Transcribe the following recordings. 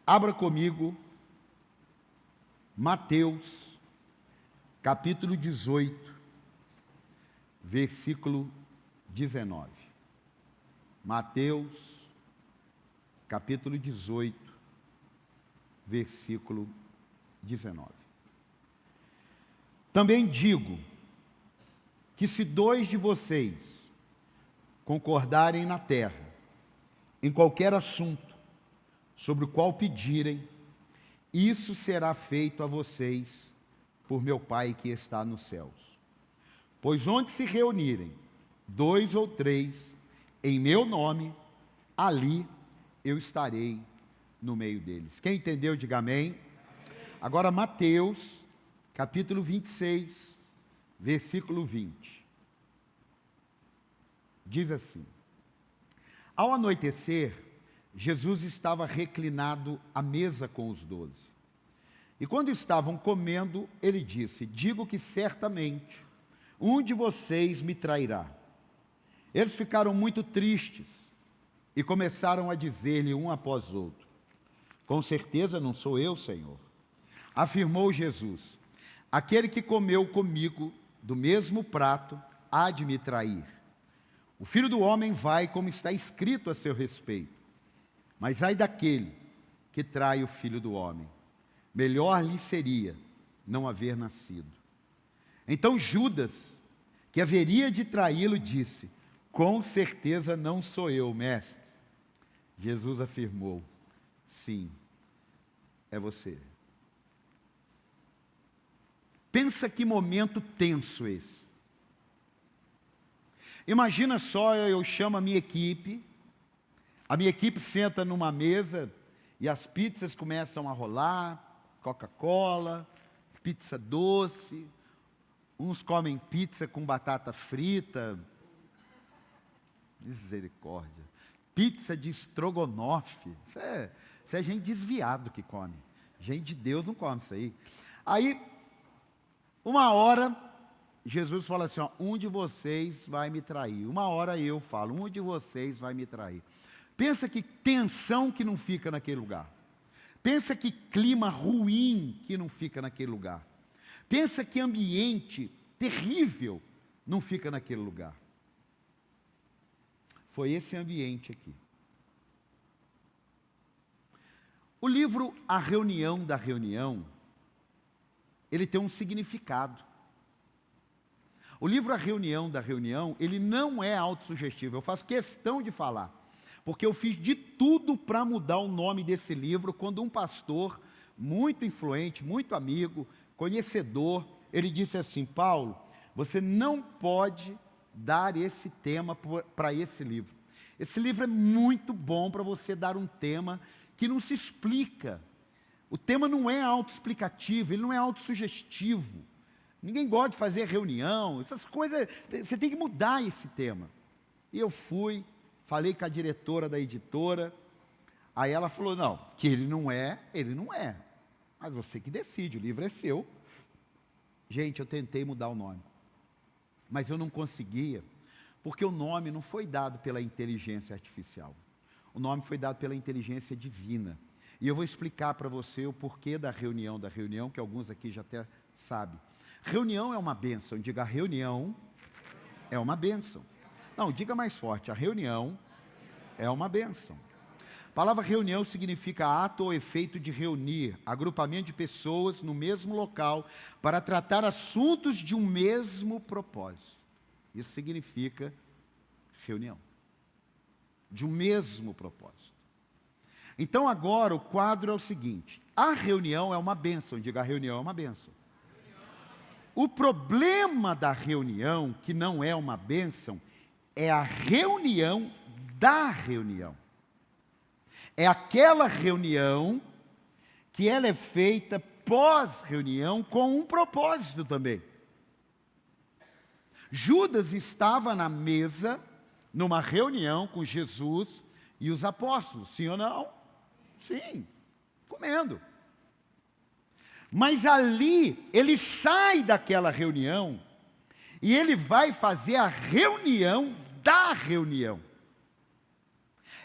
Abra comigo Mateus, capítulo 18, versículo 19. Mateus, capítulo 18, versículo 19. Também digo que se 2 de vocês concordarem na terra, em qualquer assunto sobre o qual pedirem, isso será feito a vocês por meu Pai que está nos céus. Pois onde se reunirem 2 ou 3 em meu nome, ali eu estarei no meio deles. Quem entendeu, diga amém. Agora Mateus, capítulo 26, versículo 20. Diz assim: ao anoitecer, Jesus estava reclinado à mesa com os 12. E quando estavam comendo, ele disse: digo que certamente um de vocês me trairá. Eles ficaram muito tristes e começaram a dizer-lhe um após outro: com certeza não sou eu, Senhor. Afirmou Jesus: aquele que comeu comigo do mesmo prato há de me trair. O Filho do Homem vai como está escrito a seu respeito. Mas ai daquele que trai o Filho do Homem. Melhor lhe seria não haver nascido. Então Judas, que haveria de traí-lo, disse: com certeza não sou eu, mestre. Jesus afirmou: sim, é você. Pensa que momento tenso esse. Imagina só, eu chamo a minha equipe senta numa mesa e as pizzas começam a rolar, Coca-Cola, pizza doce, uns comem pizza com batata frita, misericórdia, pizza de estrogonofe, isso é gente desviado que come, gente de Deus não come isso aí. Aí, uma hora, Jesus fala assim, um de vocês vai me trair. Uma hora eu falo, um de vocês vai me trair. Pensa que tensão que não fica naquele lugar. Pensa que clima ruim que não fica naquele lugar. Pensa que ambiente terrível não fica naquele lugar. Foi esse ambiente aqui. O livro A Reunião da Reunião, ele tem um significado. O livro A Reunião da Reunião, ele não é autossugestivo. Eu faço questão de falar. Porque eu fiz de tudo para mudar o nome desse livro, quando um pastor muito influente, muito amigo, conhecedor, ele disse assim: Paulo, você não pode dar esse tema para esse livro. Esse livro é muito bom para você dar um tema que não se explica. O tema não é autoexplicativo, ele não é autossugestivo. Ninguém gosta de fazer reunião, essas coisas, você tem que mudar esse tema. E eu fui, falei com a diretora da editora, aí ela falou, não, que ele não é, mas você que decide, o livro é seu. Gente, eu tentei mudar o nome, mas eu não conseguia, porque o nome não foi dado pela inteligência artificial, o nome foi dado pela inteligência divina, e eu vou explicar para você o porquê da reunião, que alguns aqui já até sabem. Reunião é uma bênção, diga, a reunião é uma bênção. Não, diga mais forte, a reunião é uma bênção. A palavra reunião significa ato ou efeito de reunir, agrupamento de pessoas no mesmo local para tratar assuntos de um mesmo propósito. Isso significa reunião, de um mesmo propósito. Então agora o quadro é o seguinte, a reunião é uma bênção, diga, a reunião é uma bênção. O problema da reunião, que não é uma bênção, é a reunião da reunião. É aquela reunião que ela é feita pós-reunião com um propósito também. Judas estava na mesa, numa reunião com Jesus e os apóstolos, sim ou não? Sim, comendo. Mas ali, ele sai daquela reunião e ele vai fazer a reunião da reunião.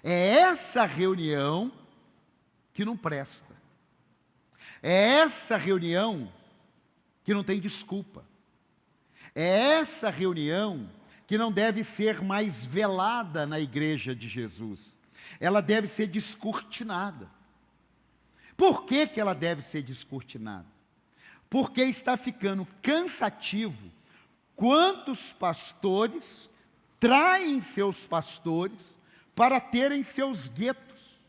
É essa reunião que não presta. É essa reunião que não tem desculpa. É essa reunião que não deve ser mais velada na igreja de Jesus. Ela deve ser descortinada. Por que que ela deve ser descortinada? Porque está ficando cansativo quantos pastores traem seus pastores para terem seus guetos.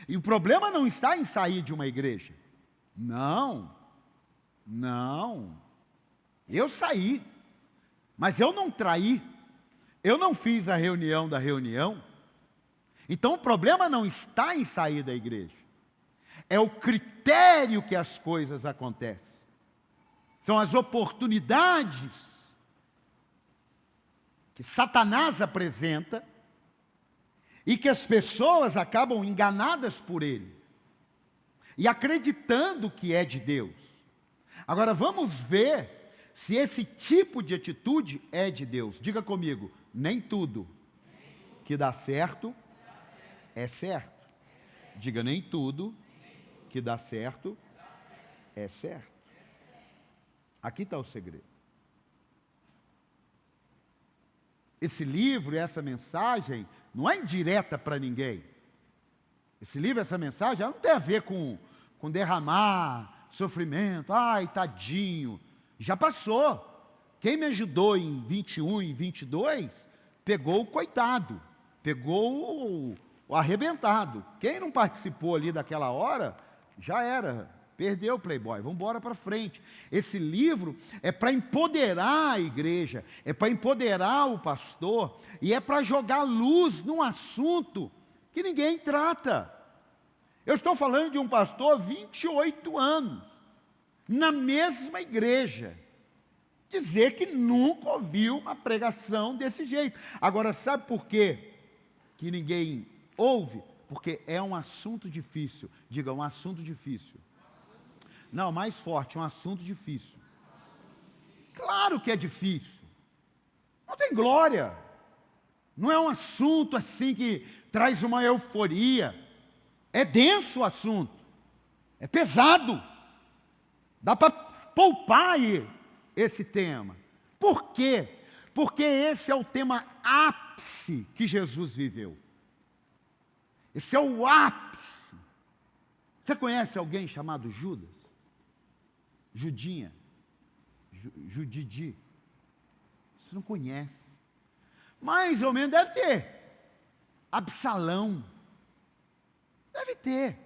E o problema não está em sair de uma igreja. Não. Eu saí, mas eu não traí. Eu não fiz a reunião da reunião. Então o problema não está em sair da igreja. É o critério que as coisas acontecem. São as oportunidades que Satanás apresenta e que as pessoas acabam enganadas por ele e acreditando que é de Deus. Agora vamos ver se esse tipo de atitude é de Deus. Diga comigo, nem tudo que dá certo é certo. Diga, nem tudo que dá certo é certo. Aqui está o segredo. Esse livro e essa mensagem não é indireta para ninguém. Esse livro, essa mensagem, ela não tem a ver com derramar, sofrimento, ai, tadinho. Já passou. Quem me ajudou em 21 e 22, pegou o coitado, pegou o arrebentado. Quem não participou ali daquela hora, já era. Perdeu o playboy, vamos embora para frente. Esse livro é para empoderar a igreja, é para empoderar o pastor, e é para jogar luz num assunto que ninguém trata. Eu estou falando de um pastor, 28 anos, na mesma igreja, dizer que nunca ouviu uma pregação desse jeito. Agora, sabe por quê que ninguém ouve? Porque é um assunto difícil. Diga, um assunto difícil. Não, mais forte, um assunto difícil. Claro que é difícil. Não tem glória. Não é um assunto assim que traz uma euforia. É denso o assunto. É pesado. Dá para poupar aí esse tema. Por quê? Porque esse é o tema ápice que Jesus viveu. Esse é o ápice. Você conhece alguém chamado Judas? Judinha, Judidi, você não conhece, mais ou menos deve ter, Absalão, deve ter,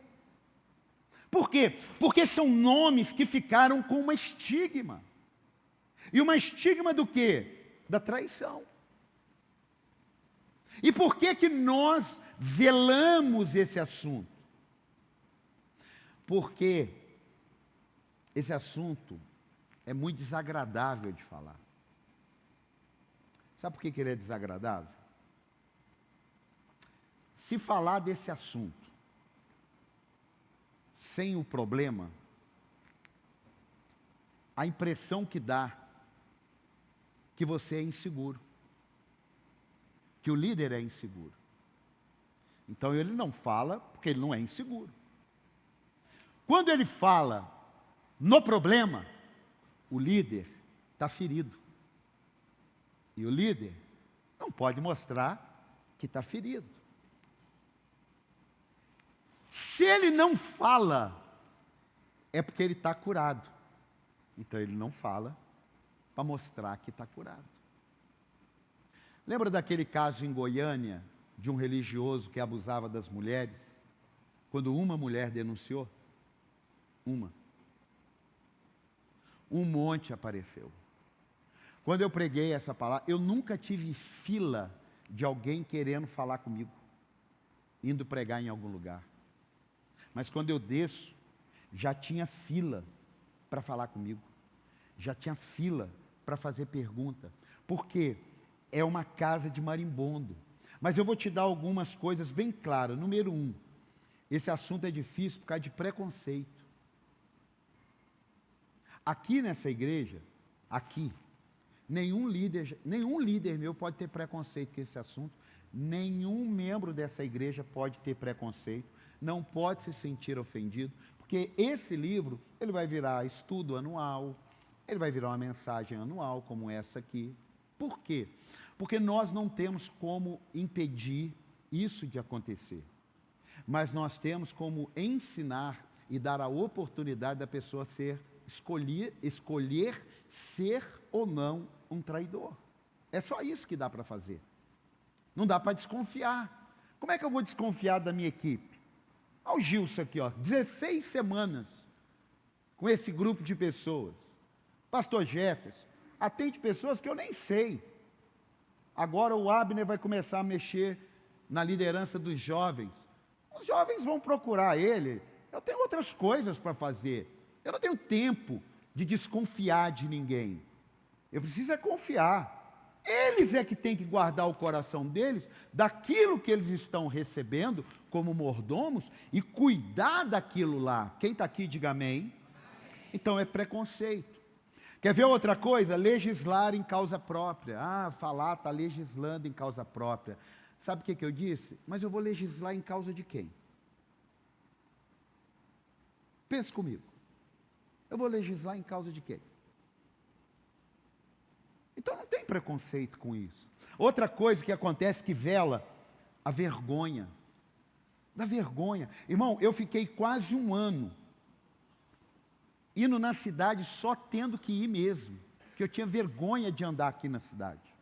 por quê? Porque são nomes que ficaram com uma estigma, e uma estigma do quê? Da traição. E por que que nós velamos esse assunto? Porque esse assunto é muito desagradável de falar. Sabe por que ele é desagradável? Se falar desse assunto sem o problema, a impressão que dá que você é inseguro, que o líder é inseguro. Então ele não fala porque ele não é inseguro. Quando ele fala no problema, o líder está ferido. E o líder não pode mostrar que está ferido. Se ele não fala, é porque ele está curado. Então ele não fala para mostrar que está curado. Lembra daquele caso em Goiânia, de um religioso que abusava das mulheres? Quando uma mulher denunciou? Um monte apareceu. Quando eu preguei essa palavra, eu nunca tive fila de alguém querendo falar comigo, indo pregar em algum lugar. Mas quando eu desço, já tinha fila para falar comigo, já tinha fila para fazer pergunta, porque é uma casa de marimbondo. Mas eu vou te dar algumas coisas bem claras. Número 1, esse assunto é difícil por causa de preconceito. Aqui nessa igreja, nenhum líder meu pode ter preconceito com esse assunto, Nenhum membro dessa igreja pode ter preconceito, não pode se sentir ofendido, porque esse livro, ele vai virar estudo anual, ele vai virar uma mensagem anual, como essa aqui. Por quê? Porque nós não temos como impedir isso de acontecer, mas nós temos como ensinar e dar a oportunidade da pessoa escolher ser ou não um traidor. É só isso que dá para fazer. Não dá para desconfiar. Como é que eu vou desconfiar da minha equipe? Olha o Gilson aqui, 16 semanas com esse grupo de pessoas. Pastor Jefferson, atende pessoas que eu nem sei. Agora o Abner vai começar a mexer na liderança dos jovens. Os jovens vão procurar ele. Eu tenho outras coisas para fazer. Eu não tenho tempo de desconfiar de ninguém. Eu preciso é confiar. Eles é que têm que guardar o coração deles daquilo que eles estão recebendo como mordomos e cuidar daquilo lá. Quem está aqui, diga amém. Então é preconceito. Quer ver outra coisa? Legislar em causa própria. Falar está legislando em causa própria. Sabe o que eu disse? Mas eu vou legislar em causa de quem? Pense comigo. Eu vou legislar em causa de quem? Então não tem preconceito com isso. Outra coisa que acontece que vela a vergonha. Da vergonha. Irmão, eu fiquei quase um ano indo na cidade só tendo que ir mesmo, porque eu tinha vergonha de andar aqui na cidade.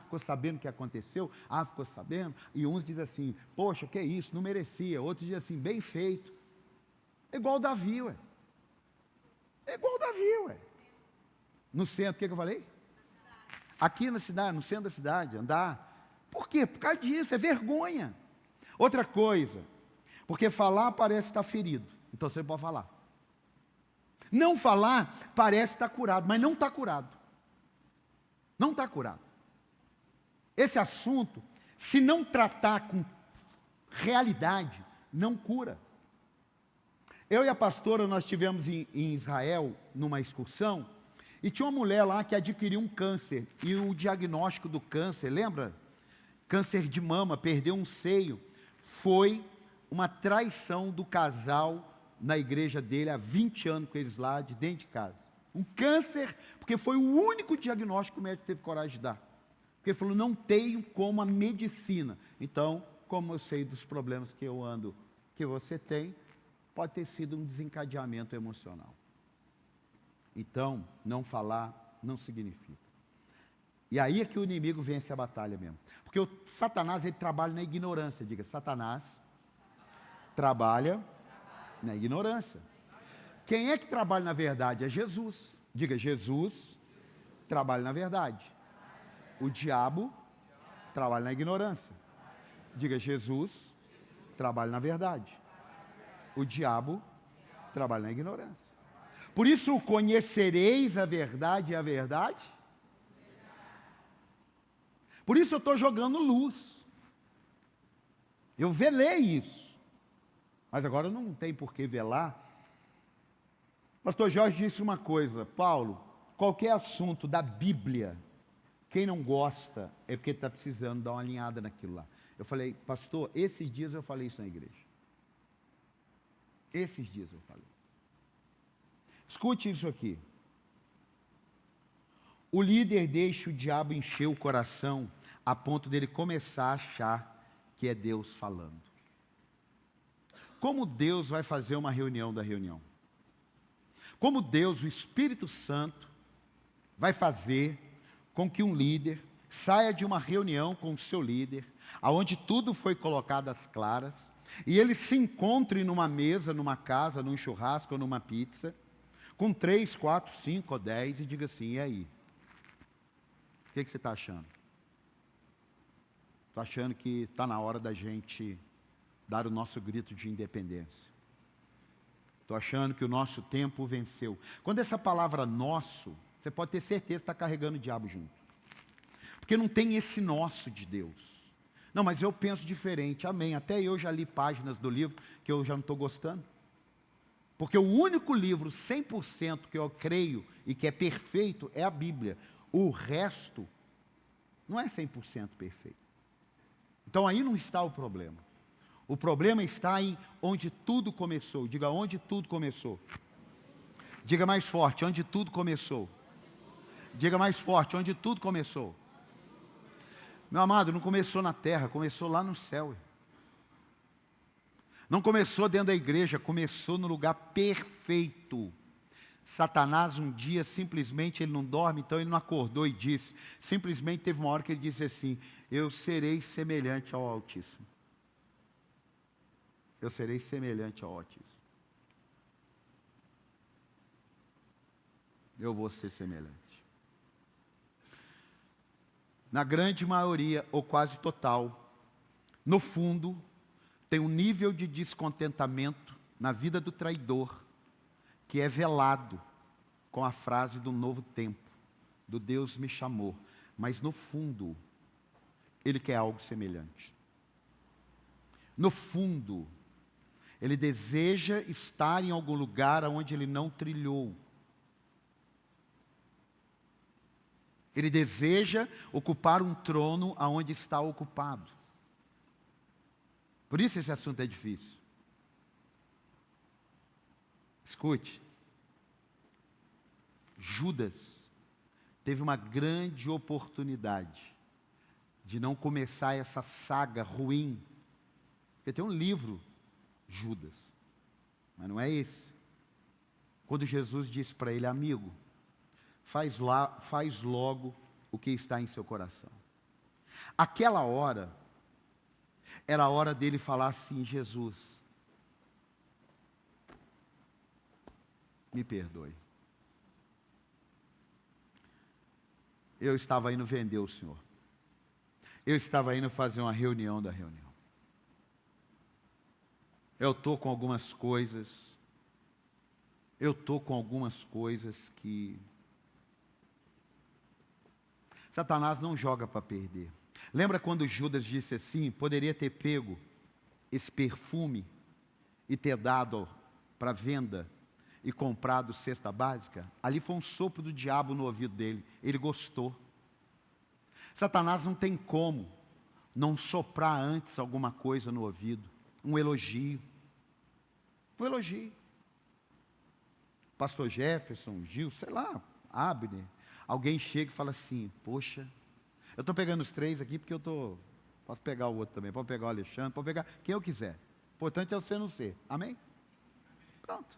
Ficou sabendo o que aconteceu? Ficou sabendo? E uns dizem assim, poxa, que isso, não merecia. Outros dizem assim, bem feito. É igual o Davi, ué. É igual o Davi, ué. No centro, o que eu falei? Aqui na cidade, no centro da cidade, andar. Por quê? Por causa disso, é vergonha. Outra coisa, porque falar parece estar ferido, então você não pode falar. Não falar parece estar curado, mas não está curado. Não está curado. Esse assunto, se não tratar com realidade, não cura. Eu e a pastora, nós estivemos em Israel, numa excursão, e tinha uma mulher lá que adquiriu um câncer, e o diagnóstico do câncer, lembra? Câncer de mama, perdeu um seio, foi uma traição do casal na igreja dele, há 20 anos com eles lá, de dentro de casa. Um câncer, porque foi o único diagnóstico que o médico teve coragem de dar. Porque ele falou, não tenho como a medicina. Então, como eu sei dos problemas que eu ando, que você tem, pode ter sido um desencadeamento emocional. Então, não falar não significa. E aí é que o inimigo vence a batalha mesmo. Porque o Satanás, ele trabalha na ignorância. Diga, Satanás trabalha na ignorância. Quem é que trabalha na verdade? É Jesus. Diga, Jesus trabalha na verdade. O diabo trabalha na ignorância. Diga, Jesus trabalha na verdade. O diabo trabalha na ignorância. Por isso, conhecereis a verdade e a verdade. Por isso eu estou jogando luz. Eu velei isso. Mas agora não tem por que velar. Pastor Jorge disse uma coisa, Paulo, qualquer assunto da Bíblia, quem não gosta é porque está precisando dar uma alinhada naquilo lá. Eu falei, pastor, esses dias eu falei isso na igreja. Esses dias eu falei. Escute isso aqui. O líder deixa o diabo encher o coração a ponto dele começar a achar que é Deus falando. Como Deus vai fazer uma reunião da reunião? Como Deus, o Espírito Santo, vai fazer com que um líder saia de uma reunião com o seu líder, aonde tudo foi colocado às claras, e ele se encontre numa mesa, numa casa, num churrasco ou numa pizza, com 3, 4, 5 ou 10, e diga assim, e aí? O que você está achando? Estou achando que está na hora da gente dar o nosso grito de independência. Estou achando que o nosso tempo venceu. Quando essa palavra nosso, você pode ter certeza que está carregando o diabo junto. Porque não tem esse nosso de Deus. Não, mas eu penso diferente, amém. Até eu já li páginas do livro que eu já não estou gostando. Porque o único livro 100% que eu creio e que é perfeito é a Bíblia. O resto não é 100% perfeito. Então aí não está o problema. O problema está em onde tudo começou. Diga, onde tudo começou. Diga mais forte, onde tudo começou. Diga mais forte, onde tudo começou. Meu amado, não começou na terra, começou lá no céu. Não começou dentro da igreja, começou no lugar perfeito. Satanás um dia simplesmente, ele não dorme, então ele não acordou e disse, simplesmente teve uma hora que ele disse assim, eu serei semelhante ao Altíssimo. Eu serei semelhante ao Altíssimo. Eu vou ser semelhante. Na grande maioria, ou quase total, no fundo, tem um nível de descontentamento na vida do traidor, que é velado com a frase do novo tempo, do Deus me chamou. Mas no fundo, ele quer algo semelhante. No fundo, ele deseja estar em algum lugar onde ele não trilhou. Ele deseja ocupar um trono aonde está ocupado. Por isso esse assunto é difícil. Escute. Judas teve uma grande oportunidade de não começar essa saga ruim. Porque tem um livro, Judas, mas não é esse. Quando Jesus disse para ele, amigo, faz logo o que está em seu coração. Aquela hora, era a hora dele falar assim, Jesus, me perdoe. Eu estava indo vender o Senhor. Eu estava indo fazer uma reunião da reunião. Eu estou com algumas coisas. Que Satanás não joga para perder. Lembra quando Judas disse assim, poderia ter pego esse perfume e ter dado para venda e comprado cesta básica? Ali foi um sopro do diabo no ouvido dele. Ele gostou. Satanás não tem como não soprar antes alguma coisa no ouvido. Um elogio. Um elogio. Pastor Jefferson, Gil, sei lá, Abner. Alguém chega e fala assim, poxa, eu estou pegando os três aqui porque posso pegar o outro também, posso pegar o Alexandre, posso pegar quem eu quiser. O importante é você não ser. Amém? Pronto.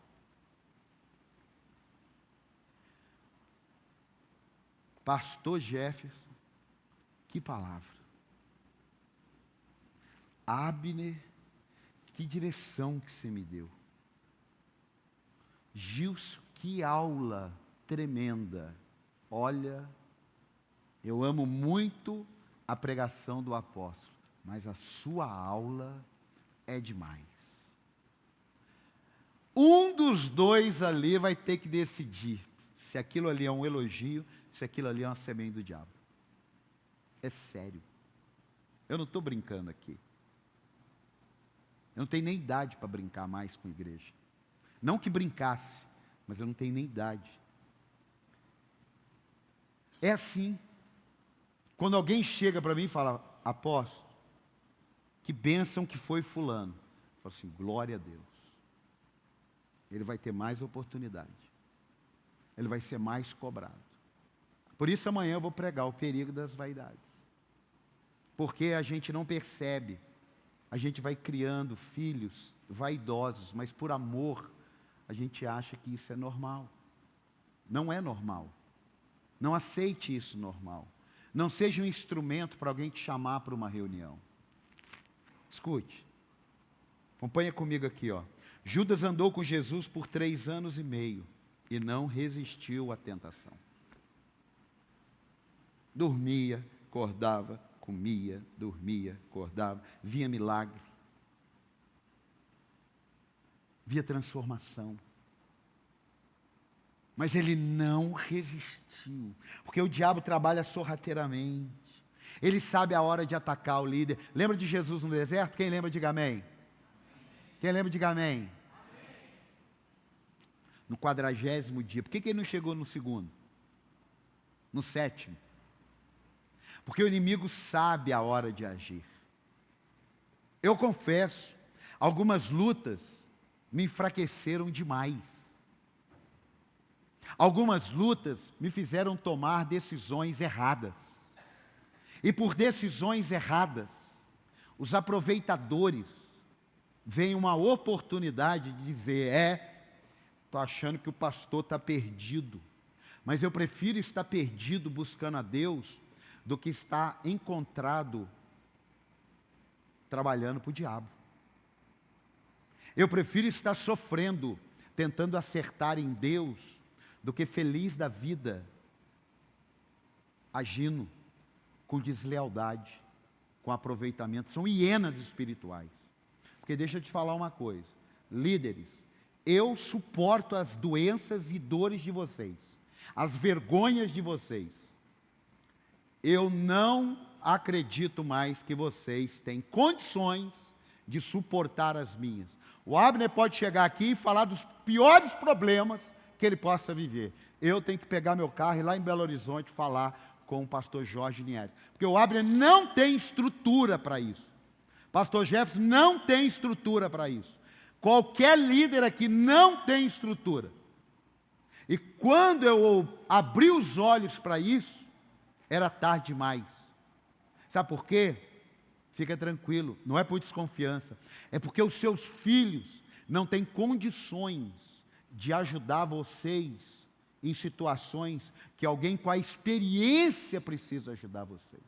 Pastor Jefferson, que palavra. Abner, que direção que você me deu. Gilson, que aula tremenda. Olha, eu amo muito a pregação do apóstolo, mas a sua aula é demais. Um dos dois ali vai ter que decidir se aquilo ali é um elogio, se aquilo ali é uma semente do diabo. É sério. Eu não estou brincando aqui. Eu não tenho nem idade para brincar mais com a igreja. Não que brincasse, mas eu não tenho nem idade. É assim. Quando alguém chega para mim e fala, apóstolo, que bênção que foi fulano. Eu falo assim, glória a Deus. Ele vai ter mais oportunidade. Ele vai ser mais cobrado. Por isso amanhã eu vou pregar o perigo das vaidades. Porque a gente não percebe. A gente vai criando filhos vaidosos, mas por amor, a gente acha que isso é normal. Não é normal. Não aceite isso normal. Não seja um instrumento para alguém te chamar para uma reunião. Escute. Acompanha comigo aqui, ó. Judas andou com Jesus por 3 anos e meio e não resistiu à tentação. Dormia, acordava, comia, dormia, acordava, via milagre, via transformação. Mas ele não resistiu, porque o diabo trabalha sorrateiramente. Ele sabe a hora de atacar o líder. Lembra de Jesus no deserto? Quem lembra, diga amém. Quem lembra, diga amém. No 40º dia. Por que ele não chegou no 2º? No 7º? Porque o inimigo sabe a hora de agir. Eu confesso, algumas lutas me enfraqueceram demais. Algumas lutas me fizeram tomar decisões erradas. E por decisões erradas, os aproveitadores veem uma oportunidade de dizer: estou achando que o pastor está perdido, mas eu prefiro estar perdido buscando a Deus do que estar encontrado trabalhando para o diabo. Eu prefiro estar sofrendo, tentando acertar em Deus, do que feliz da vida, agindo com deslealdade, com aproveitamento. São hienas espirituais. Porque deixa eu te falar uma coisa, líderes, eu suporto as doenças e dores de vocês, as vergonhas de vocês. Eu não acredito mais que vocês têm condições de suportar as minhas. O Abner pode chegar aqui e falar dos piores problemas que ele possa viver. Eu tenho que pegar meu carro e ir lá em Belo Horizonte falar com o pastor Jorge Nieres. Porque o Abner não tem estrutura para isso. Pastor Jefferson não tem estrutura para isso. Qualquer líder aqui não tem estrutura. E quando eu abri os olhos para isso, era tarde demais. Sabe por quê? Fica tranquilo, não é por desconfiança. É porque os seus filhos não têm condições de ajudar vocês em situações que alguém com a experiência precisa ajudar vocês.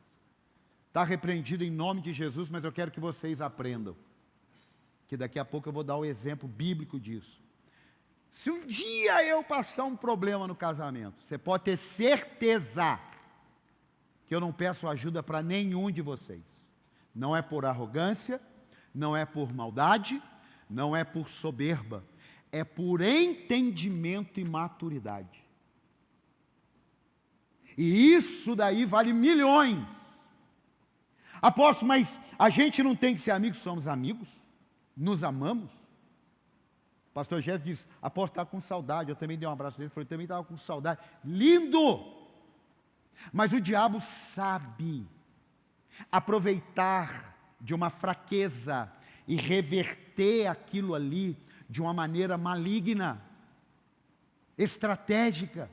Está repreendido em nome de Jesus, mas eu quero que vocês aprendam. Que daqui a pouco eu vou dar o exemplo bíblico disso. Se um dia eu passar um problema no casamento, você pode ter certeza que eu não peço ajuda para nenhum de vocês. Não é por arrogância, não é por maldade, não é por soberba, é por entendimento e maturidade. E isso daí vale milhões. Apóstolo, mas a gente não tem que ser amigos? Somos amigos, nos amamos. O pastor Jeff diz: apóstolo, estava com saudade. Eu também dei um abraço nele, falei: eu também estava com saudade. Lindo! Mas o diabo sabe aproveitar de uma fraqueza e reverter aquilo ali de uma maneira maligna, estratégica.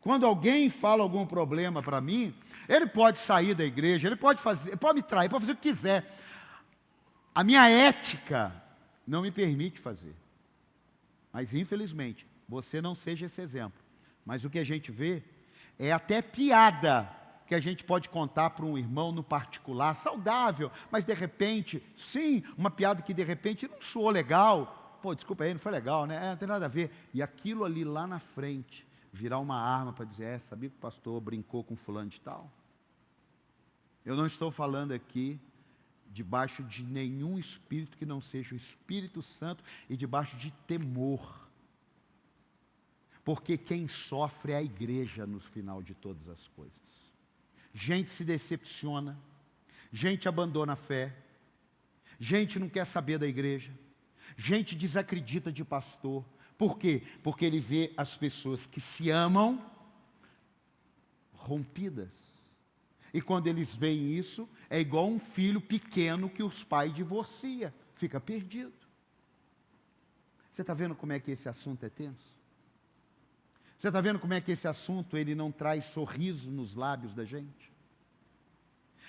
Quando alguém fala algum problema para mim, ele pode sair da igreja, ele pode me trair, pode fazer o que quiser. A minha ética não me permite fazer. Mas infelizmente, você não seja esse exemplo. Mas o que a gente vê é até piada que a gente pode contar para um irmão no particular, saudável, mas de repente, sim, uma piada que de repente não soou legal. Pô, desculpa aí, não foi legal, né? Não tem nada a ver. E aquilo ali lá na frente virar uma arma para dizer: sabia que o pastor brincou com fulano de tal? Eu não estou falando aqui debaixo de nenhum espírito que não seja o Espírito Santo e debaixo de temor. Porque quem sofre é a igreja no final de todas as coisas. Gente se decepciona, gente abandona a fé, gente não quer saber da igreja, gente desacredita de pastor. Por quê? Porque ele vê as pessoas que se amam rompidas. E quando eles veem isso, é igual um filho pequeno que os pais divorciam, fica perdido. Você está vendo como é que esse assunto é tenso? Você está vendo como é que esse assunto ele não traz sorriso nos lábios da gente?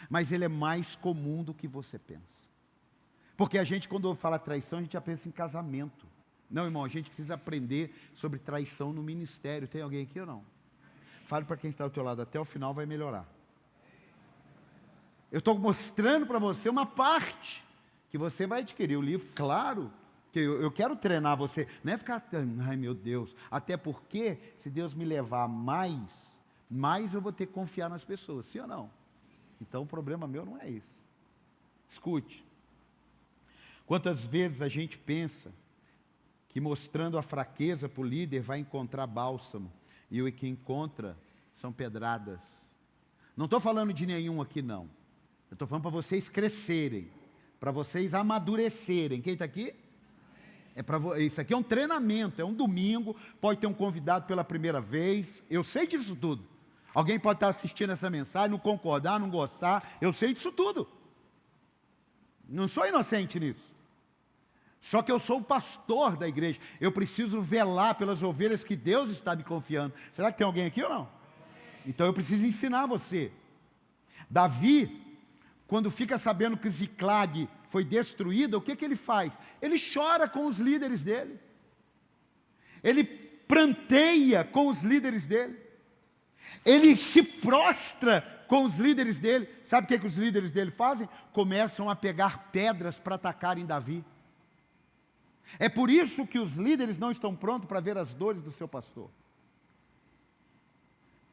Mas ele é mais comum do que você pensa. Porque a gente, quando fala traição, a gente já pensa em casamento. Não, irmão, a gente precisa aprender sobre traição no ministério. Tem alguém aqui ou não? Fale para quem está ao teu lado, até o final vai melhorar. Eu estou mostrando para você uma parte que você vai adquirir o livro, claro, que eu quero treinar você, não é ficar, ai meu Deus, até porque se Deus me levar mais eu vou ter que confiar nas pessoas, sim ou não? Então o problema meu não é isso. Escute, quantas vezes a gente pensa que mostrando a fraqueza para o líder vai encontrar bálsamo, e o que encontra são pedradas. Não estou falando de nenhum aqui não, eu estou falando para vocês crescerem, para vocês amadurecerem. Quem está aqui? Isso aqui é um treinamento, é um domingo, pode ter um convidado pela primeira vez, eu sei disso tudo. Alguém pode estar assistindo essa mensagem, não concordar, não gostar, eu sei disso tudo. Não sou inocente nisso. Só que eu sou o pastor da igreja. Eu preciso velar pelas ovelhas que Deus está me confiando. Será que tem alguém aqui ou não? Então eu preciso ensinar você. Davi, quando fica sabendo que Ziclag foi destruída, o que ele faz? Ele chora com os líderes dele. Ele pranteia com os líderes dele. Ele se prostra com os líderes dele. Sabe o que os líderes dele fazem? Começam a pegar pedras para atacarem Davi. É por isso que os líderes não estão prontos para ver as dores do seu pastor.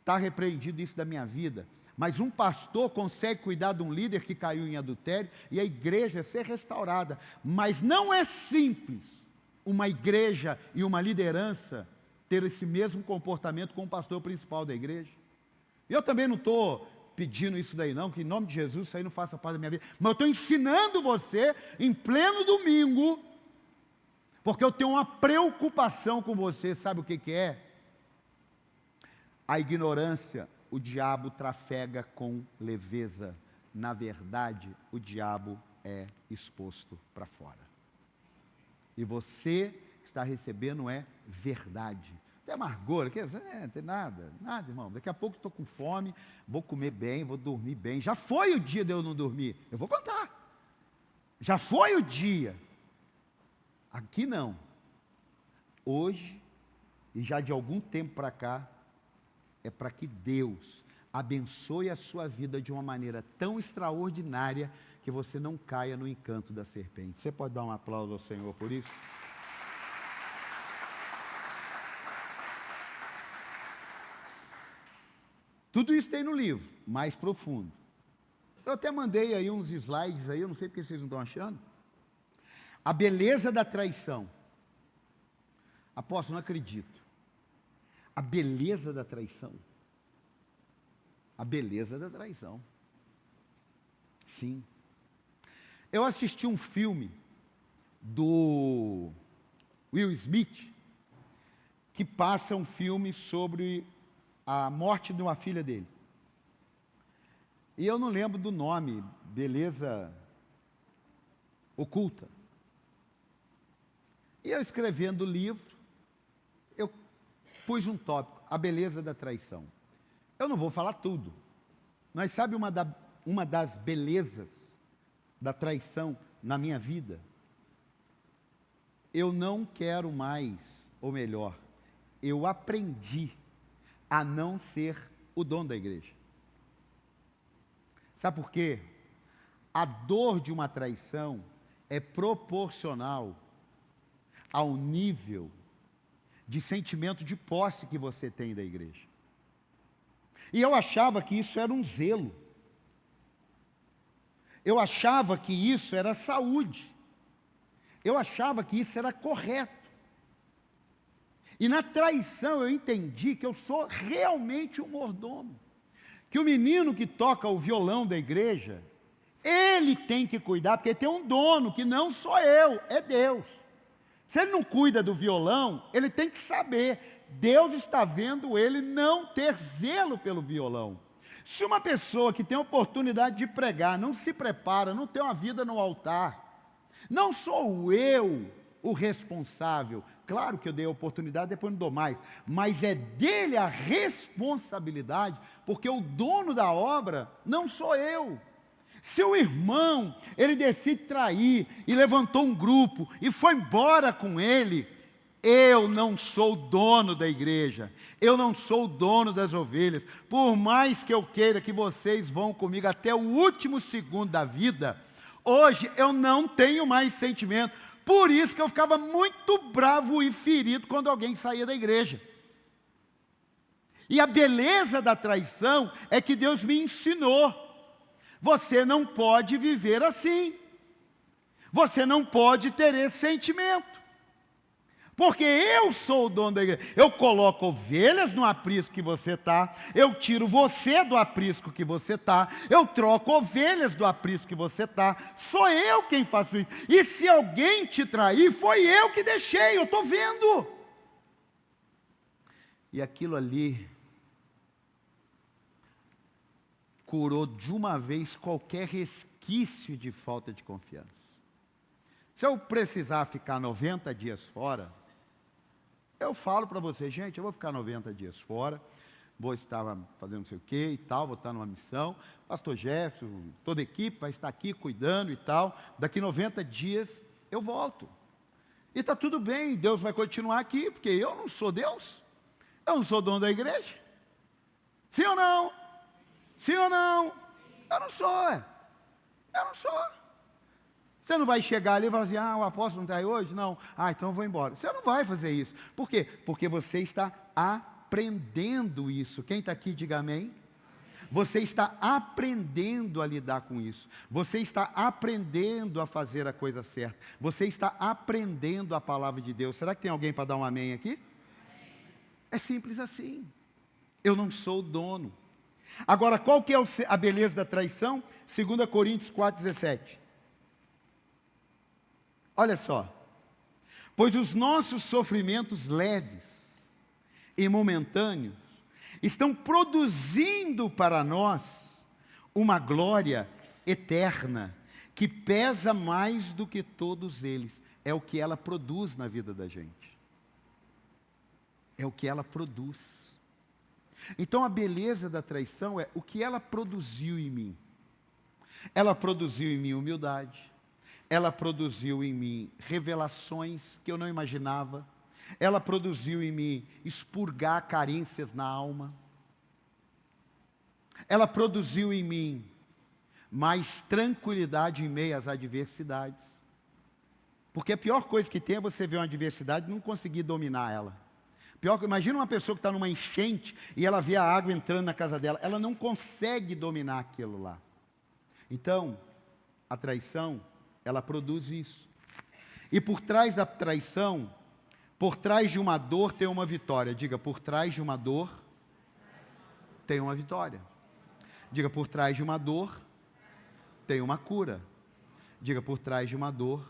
Está repreendido isso da minha vida. Mas um pastor consegue cuidar de um líder que caiu em adultério e a igreja ser restaurada. Mas não é simples uma igreja e uma liderança ter esse mesmo comportamento com o pastor principal da igreja. Eu também não estou pedindo isso daí não, que em nome de Jesus isso aí não faça parte da minha vida. Mas eu estou ensinando você em pleno domingo, porque eu tenho uma preocupação com você. Sabe o que é? A ignorância. O diabo trafega com leveza. Na verdade, o diabo é exposto para fora. E você está recebendo verdade. Tem amargura, não tem nada, irmão. Daqui a pouco estou com fome, vou comer bem, vou dormir bem. Já foi o dia de eu não dormir. Eu vou contar. Já foi o dia. Aqui não. Hoje, e já de algum tempo para cá, é para que Deus abençoe a sua vida de uma maneira tão extraordinária que você não caia no encanto da serpente. Você pode dar um aplauso ao Senhor por isso? Tudo isso tem no livro, mais profundo. Eu até mandei aí uns slides aí, eu não sei porque vocês não estão achando. A beleza da traição. Apóstolo, não acredito. A beleza da traição. A beleza da traição. Sim. Eu assisti um filme do Will Smith, que passa um filme sobre a morte de uma filha dele. E eu não lembro do nome, Beleza Oculta. E eu escrevendo o livro, eu pus um tópico, a beleza da traição. Eu não vou falar tudo, mas sabe uma das belezas da traição na minha vida? Eu não quero mais, ou melhor, eu aprendi a não ser o dono da igreja. Sabe por quê? A dor de uma traição é proporcional ao nível de sentimento de posse que você tem da igreja. E eu achava que isso era um zelo. Eu achava que isso era saúde. Eu achava que isso era correto. E na traição eu entendi que eu sou realmente um mordomo. Que o menino que toca o violão da igreja, ele tem que cuidar, porque tem um dono, que não sou eu, é Deus. Se ele não cuida do violão, ele tem que saber, Deus está vendo ele não ter zelo pelo violão. Se uma pessoa que tem a oportunidade de pregar, não se prepara, não tem uma vida no altar, não sou eu o responsável. Claro que eu dei a oportunidade, depois não dou mais, mas é dele a responsabilidade, porque o dono da obra não sou eu. Se o irmão, ele decide trair, e levantou um grupo, e foi embora com ele, eu não sou o dono da igreja, eu não sou o dono das ovelhas, por mais que eu queira que vocês vão comigo até o último segundo da vida, hoje eu não tenho mais sentimento, por isso que eu ficava muito bravo e ferido quando alguém saía da igreja. E a beleza da traição é que Deus me ensinou, você não pode viver assim. Você não pode ter esse sentimento. Porque eu sou o dono da igreja. Eu coloco ovelhas no aprisco que você está. Eu tiro você do aprisco que você está. Eu troco ovelhas do aprisco que você está. Sou eu quem faço isso. E se alguém te trair, foi eu que deixei. Eu estou vendo. E aquilo ali curou de uma vez qualquer resquício resquício de falta de confiança. Se eu precisar ficar 90 dias fora, eu falo para você, gente, eu vou ficar 90 dias fora, vou estar fazendo não sei o que e tal, vou estar numa missão, pastor Jefferson, toda a equipe vai estar aqui cuidando e tal, daqui 90 dias eu volto. E está tudo bem, Deus vai continuar aqui, porque eu não sou Deus, eu não sou dono da igreja. Sim ou não? Sim ou não? Eu não sou, eu não sou. Você não vai chegar ali e falar assim, o apóstolo não está aí hoje? Não. Então eu vou embora. Você não vai fazer isso. Por quê? Porque você está aprendendo isso. Quem está aqui, diga amém. Você está aprendendo a lidar com isso. Você está aprendendo a fazer a coisa certa. Você está aprendendo a palavra de Deus. Será que tem alguém para dar um amém aqui? É simples assim. Eu não sou o dono. Agora, qual que é a beleza da traição? 2 Coríntios 4,17. Olha só, pois os nossos sofrimentos leves e momentâneos estão produzindo para nós uma glória eterna, que pesa mais do que todos eles. É o que ela produz na vida da gente. É o que ela produz. Então a beleza da traição é o que ela produziu em mim. Ela produziu em mim humildade. Ela produziu em mim revelações que eu não imaginava. Ela produziu em mim expurgar carências na alma. Ela produziu em mim mais tranquilidade em meio às adversidades. Porque a pior coisa que tem é você ver uma adversidade e não conseguir dominar ela. Imagina uma pessoa que está numa enchente e ela vê a água entrando na casa dela. Ela não consegue dominar aquilo lá. Então, a traição, ela produz isso. E por trás da traição, por trás de uma dor tem uma vitória. Diga, por trás de uma dor tem uma vitória. Diga, por trás de uma dor tem uma cura. Diga, por trás de uma dor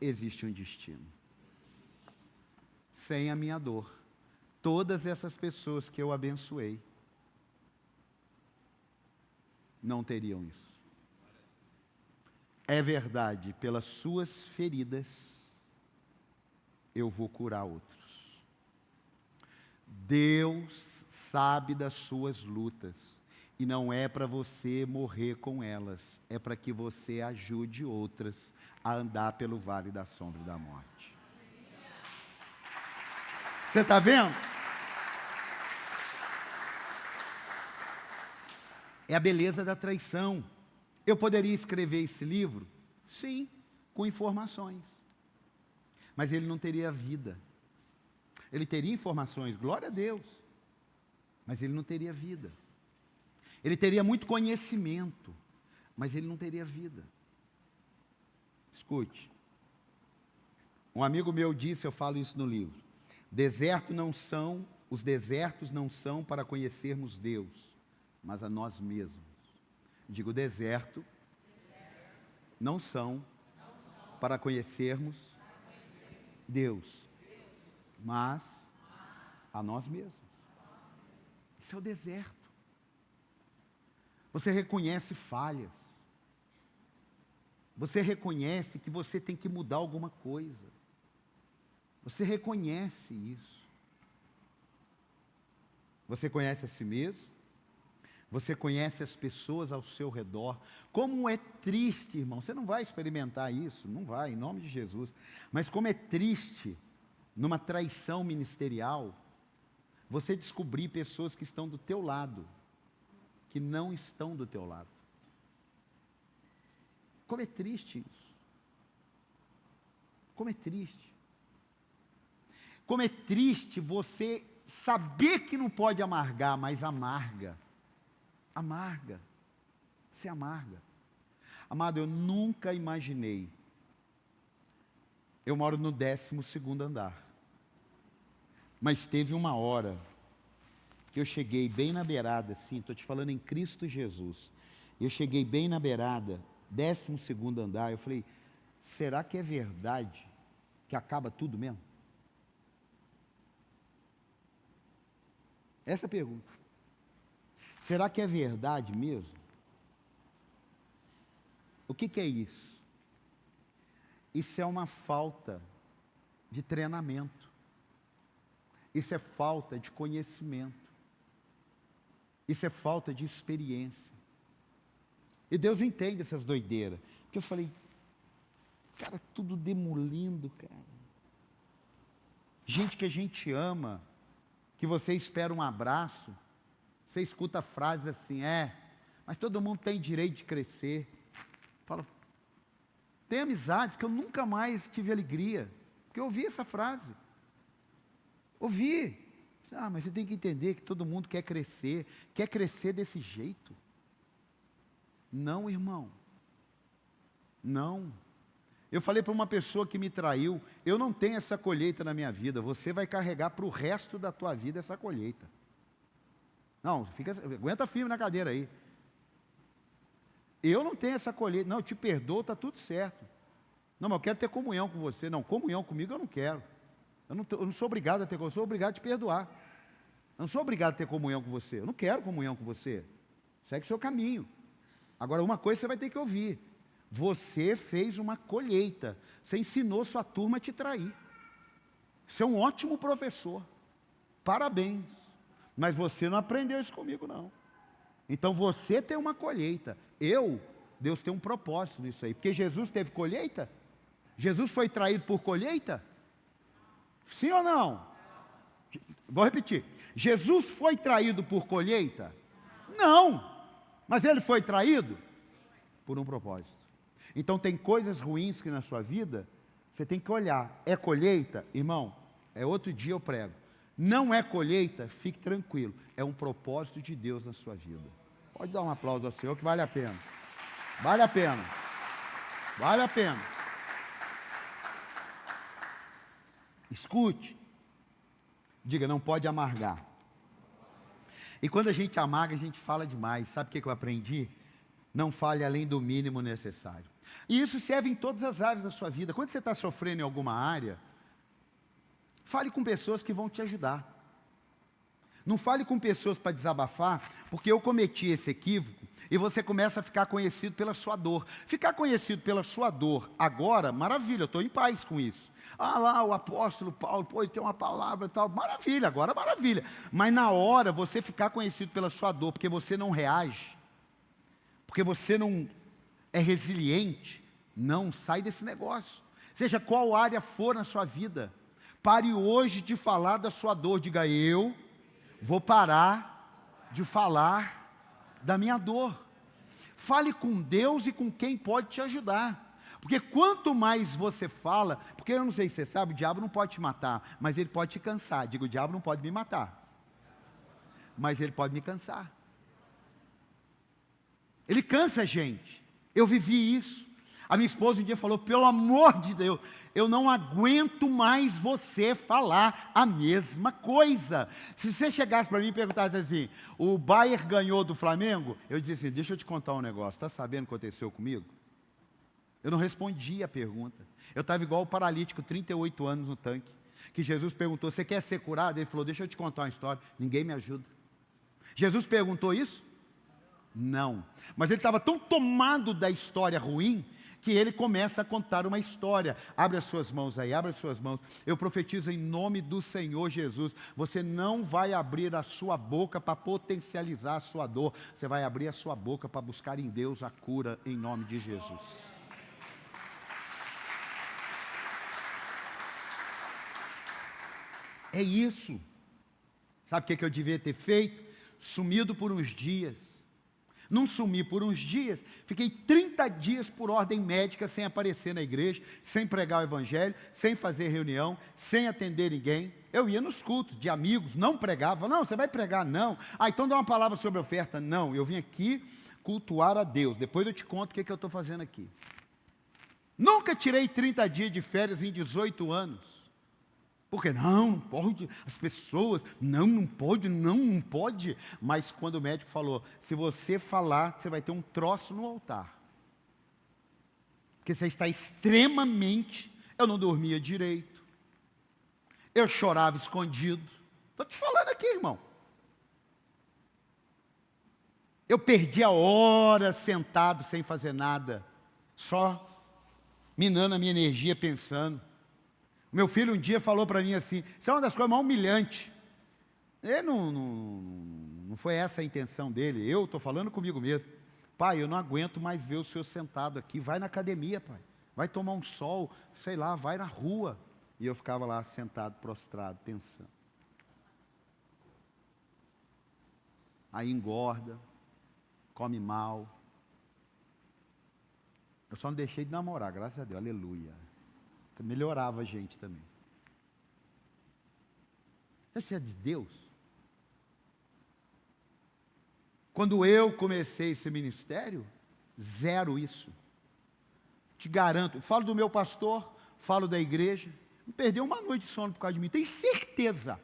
existe um destino. Sem a minha dor, todas essas pessoas que eu abençoei não teriam isso. É verdade, pelas suas feridas eu vou curar outros. Deus sabe das suas lutas e não é para você morrer com elas, é para que você ajude outras a andar pelo vale da sombra da morte. Você está vendo? É a beleza da traição. Eu poderia escrever esse livro? Sim, com informações. Mas ele não teria vida. Ele teria informações, glória a Deus. Mas ele não teria vida. Ele teria muito conhecimento, mas ele não teria vida. Escute. Um amigo meu disse, eu falo isso no livro, os desertos não são para conhecermos Deus, mas a nós mesmos. Digo, deserto não são para conhecermos Deus, mas a nós mesmos. Esse é o deserto. Você reconhece falhas. Você reconhece que você tem que mudar alguma coisa. Você reconhece isso. Você conhece a si mesmo. Você conhece as pessoas ao seu redor. Como é triste, irmão. Você não vai experimentar isso. Não vai, em nome de Jesus. Mas como é triste, numa traição ministerial, você descobrir pessoas que estão do teu lado, que não estão do teu lado. Como é triste isso. Como é triste. Como é triste você saber que não pode amargar, mas amarga. Amarga. Se amarga. Amado, eu nunca imaginei. Eu moro no 12º andar. Mas teve uma hora que eu cheguei bem na beirada, assim, estou te falando em Cristo Jesus. Eu cheguei bem na beirada, 12º andar, eu falei, será que é verdade que acaba tudo mesmo? Essa é a pergunta. Será que é verdade mesmo? O que é isso? Isso é uma falta de treinamento. Isso é falta de conhecimento. Isso é falta de experiência. E Deus entende essas doideiras. Porque eu falei, cara, tudo demolindo, cara. Gente que a gente ama, que você espera um abraço, você escuta frases assim, mas todo mundo tem direito de crescer. Fala, tem amizades que eu nunca mais tive alegria, porque eu ouvi essa frase. Ouvi. Mas você tem que entender que todo mundo quer crescer desse jeito. Não, irmão. Não. Eu falei para uma pessoa que me traiu, eu não tenho essa colheita na minha vida, você vai carregar para o resto da tua vida essa colheita. Não, aguenta firme na cadeira aí. Eu não tenho essa colheita, não, eu te perdoo, está tudo certo. Não, mas eu quero ter comunhão com você. Não, comunhão comigo eu não quero. Eu não sou obrigado a ter comunhão, eu sou obrigado a te perdoar. Eu não sou obrigado a ter comunhão com você, eu não quero comunhão com você. Segue seu caminho. Agora, uma coisa você vai ter que ouvir. Você fez uma colheita. Você ensinou sua turma a te trair. Você é um ótimo professor. Parabéns. Mas você não aprendeu isso comigo, não. Então você tem uma colheita. Deus tem um propósito nisso aí. Porque Jesus teve colheita? Jesus foi traído por colheita? Sim ou não? Vou repetir. Jesus foi traído por colheita? Não. Mas ele foi traído por um propósito. Então tem coisas ruins que na sua vida você tem que olhar. É colheita? Irmão, outro dia eu prego. Não é colheita? Fique tranquilo. É um propósito de Deus na sua vida. Pode dar um aplauso ao Senhor que vale a pena. Vale a pena. Vale a pena. Escute. Diga, não pode amargar. E quando a gente amarga, a gente fala demais. Sabe o que eu aprendi? Não fale além do mínimo necessário. E isso serve em todas as áreas da sua vida. Quando você está sofrendo em alguma área, fale com pessoas que vão te ajudar. Não fale com pessoas para desabafar, porque eu cometi esse equívoco, e você começa a ficar conhecido pela sua dor. Ficar conhecido pela sua dor agora, maravilha, eu estou em paz com isso. Lá o apóstolo Paulo, ele tem uma palavra e tal, maravilha, agora maravilha. Mas na hora, você ficar conhecido pela sua dor, porque você não reage, porque você não é resiliente, não, sai desse negócio. Seja qual área for na sua vida, pare hoje de falar da sua dor, diga, eu vou parar de falar da minha dor. Fale com Deus e com quem pode te ajudar. Porque quanto mais você fala, porque eu não sei se você sabe, o diabo não pode te matar, mas ele pode te cansar. Digo, o diabo não pode me matar, mas ele pode me cansar. Ele cansa a gente. Eu vivi isso. A minha esposa um dia falou, pelo amor de Deus, eu não aguento mais você falar a mesma coisa. Se você chegasse para mim e perguntasse assim, o Bayern ganhou do Flamengo? Eu dizia assim, deixa eu te contar um negócio, está sabendo o que aconteceu comigo? Eu não respondi a pergunta. Eu estava igual o paralítico, 38 anos no tanque, que Jesus perguntou, você quer ser curado? Ele falou, deixa eu te contar uma história, ninguém me ajuda. Jesus perguntou isso? Não. Mas ele estava tão tomado da história ruim, que ele começa a contar uma história. Abre as suas mãos aí, abre as suas mãos. Eu profetizo em nome do Senhor Jesus. Você não vai abrir a sua boca para potencializar a sua dor. Você vai abrir a sua boca para buscar em Deus a cura em nome de Jesus. É isso. Sabe o que eu devia ter feito? Sumido por uns dias. Não sumi por uns dias, fiquei 30 dias por ordem médica sem aparecer na igreja, sem pregar o evangelho, sem fazer reunião, sem atender ninguém. Eu ia nos cultos de amigos, não pregava. Não, você vai pregar? Não. Então dá uma palavra sobre oferta? Não, eu vim aqui cultuar a Deus. Depois eu te conto o que eu estou fazendo aqui. Nunca tirei 30 dias de férias em 18 anos. Porque não pode, as pessoas, não pode. Mas quando o médico falou, se você falar, você vai ter um troço no altar. Porque você está extremamente, eu não dormia direito. Eu chorava escondido. Estou te falando aqui, irmão. Eu perdia horas sentado sem fazer nada. só minando a minha energia pensando. Meu filho um dia falou para mim assim, isso é uma das coisas mais humilhantes. Ele não foi essa a intenção dele, eu estou falando comigo mesmo. Pai, eu não aguento mais ver o senhor sentado aqui, vai na academia, pai. Vai tomar um sol, sei lá, vai na rua. E eu ficava lá sentado, prostrado, pensando. Aí engorda, come mal. Eu só não deixei de namorar, graças a Deus, aleluia. Melhorava a gente também. Isso é de Deus. Quando eu comecei esse ministério, zero isso. Te garanto, falo do meu pastor, falo da igreja, não perdeu uma noite de sono por causa de mim, tenho certeza.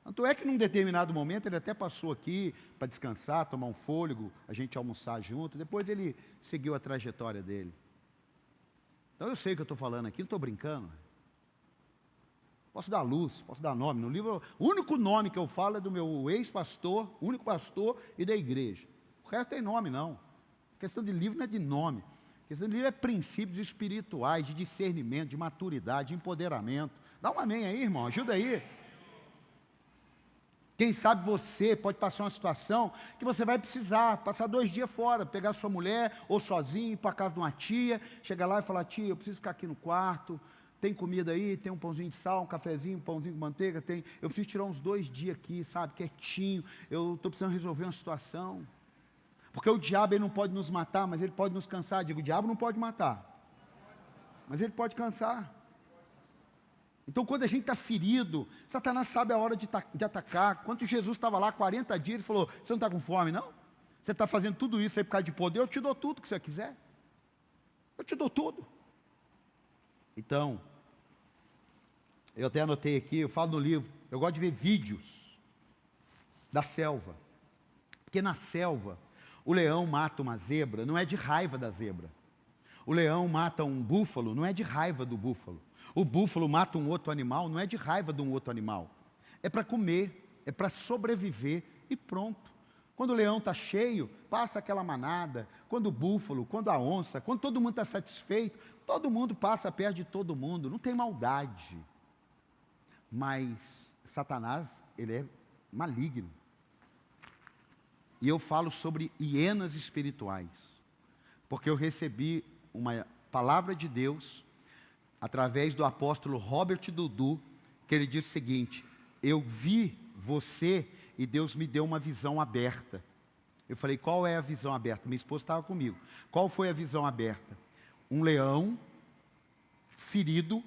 Tanto é que num determinado momento ele até passou aqui para descansar, tomar um fôlego, a gente almoçar junto, depois ele seguiu a trajetória dele. Então eu sei o que eu estou falando aqui, não estou brincando. Posso dar luz, posso dar nome. No livro, o único nome que eu falo é do meu ex-pastor, único pastor e da igreja. O resto tem nome não. A questão de livro não é de nome. A questão de livro é princípios espirituais, de discernimento, de maturidade, de empoderamento. Dá um amém aí, irmão, ajuda aí. Quem sabe você pode passar uma situação que você vai precisar passar 2 dias fora, pegar sua mulher ou sozinho, ir para a casa de uma tia, chegar lá e falar, tia, eu preciso ficar aqui no quarto, tem comida aí, tem um pãozinho de sal, um cafezinho, um pãozinho com manteiga, tem, eu preciso tirar uns 2 dias aqui, sabe, quietinho, eu estou precisando resolver uma situação. Porque o diabo ele não pode nos matar, mas ele pode nos cansar. Digo, o diabo não pode matar, mas ele pode cansar. Então, quando a gente está ferido, Satanás sabe a hora de atacar. Quando Jesus estava lá 40 dias, ele falou, você não está com fome, não? Você está fazendo tudo isso aí por causa de poder, eu te dou tudo que você quiser. Eu te dou tudo. Então, eu até anotei aqui, eu falo no livro, eu gosto de ver vídeos da selva. Porque na selva, o leão mata uma zebra, não é de raiva da zebra. O leão mata um búfalo, não é de raiva do búfalo. O búfalo mata um outro animal, não é de raiva de um outro animal. É para comer, é para sobreviver e pronto. Quando o leão está cheio, passa aquela manada. Quando o búfalo, quando a onça, quando todo mundo está satisfeito, todo mundo passa perto de todo mundo. Não tem maldade. Mas Satanás, ele é maligno. E eu falo sobre hienas espirituais. Porque eu recebi uma palavra de Deus através do apóstolo Robert Dudu, que ele diz o seguinte, eu vi você e Deus me deu uma visão aberta. Eu falei, qual é a visão aberta? Minha esposa estava comigo. Qual foi a visão aberta? Um leão, ferido,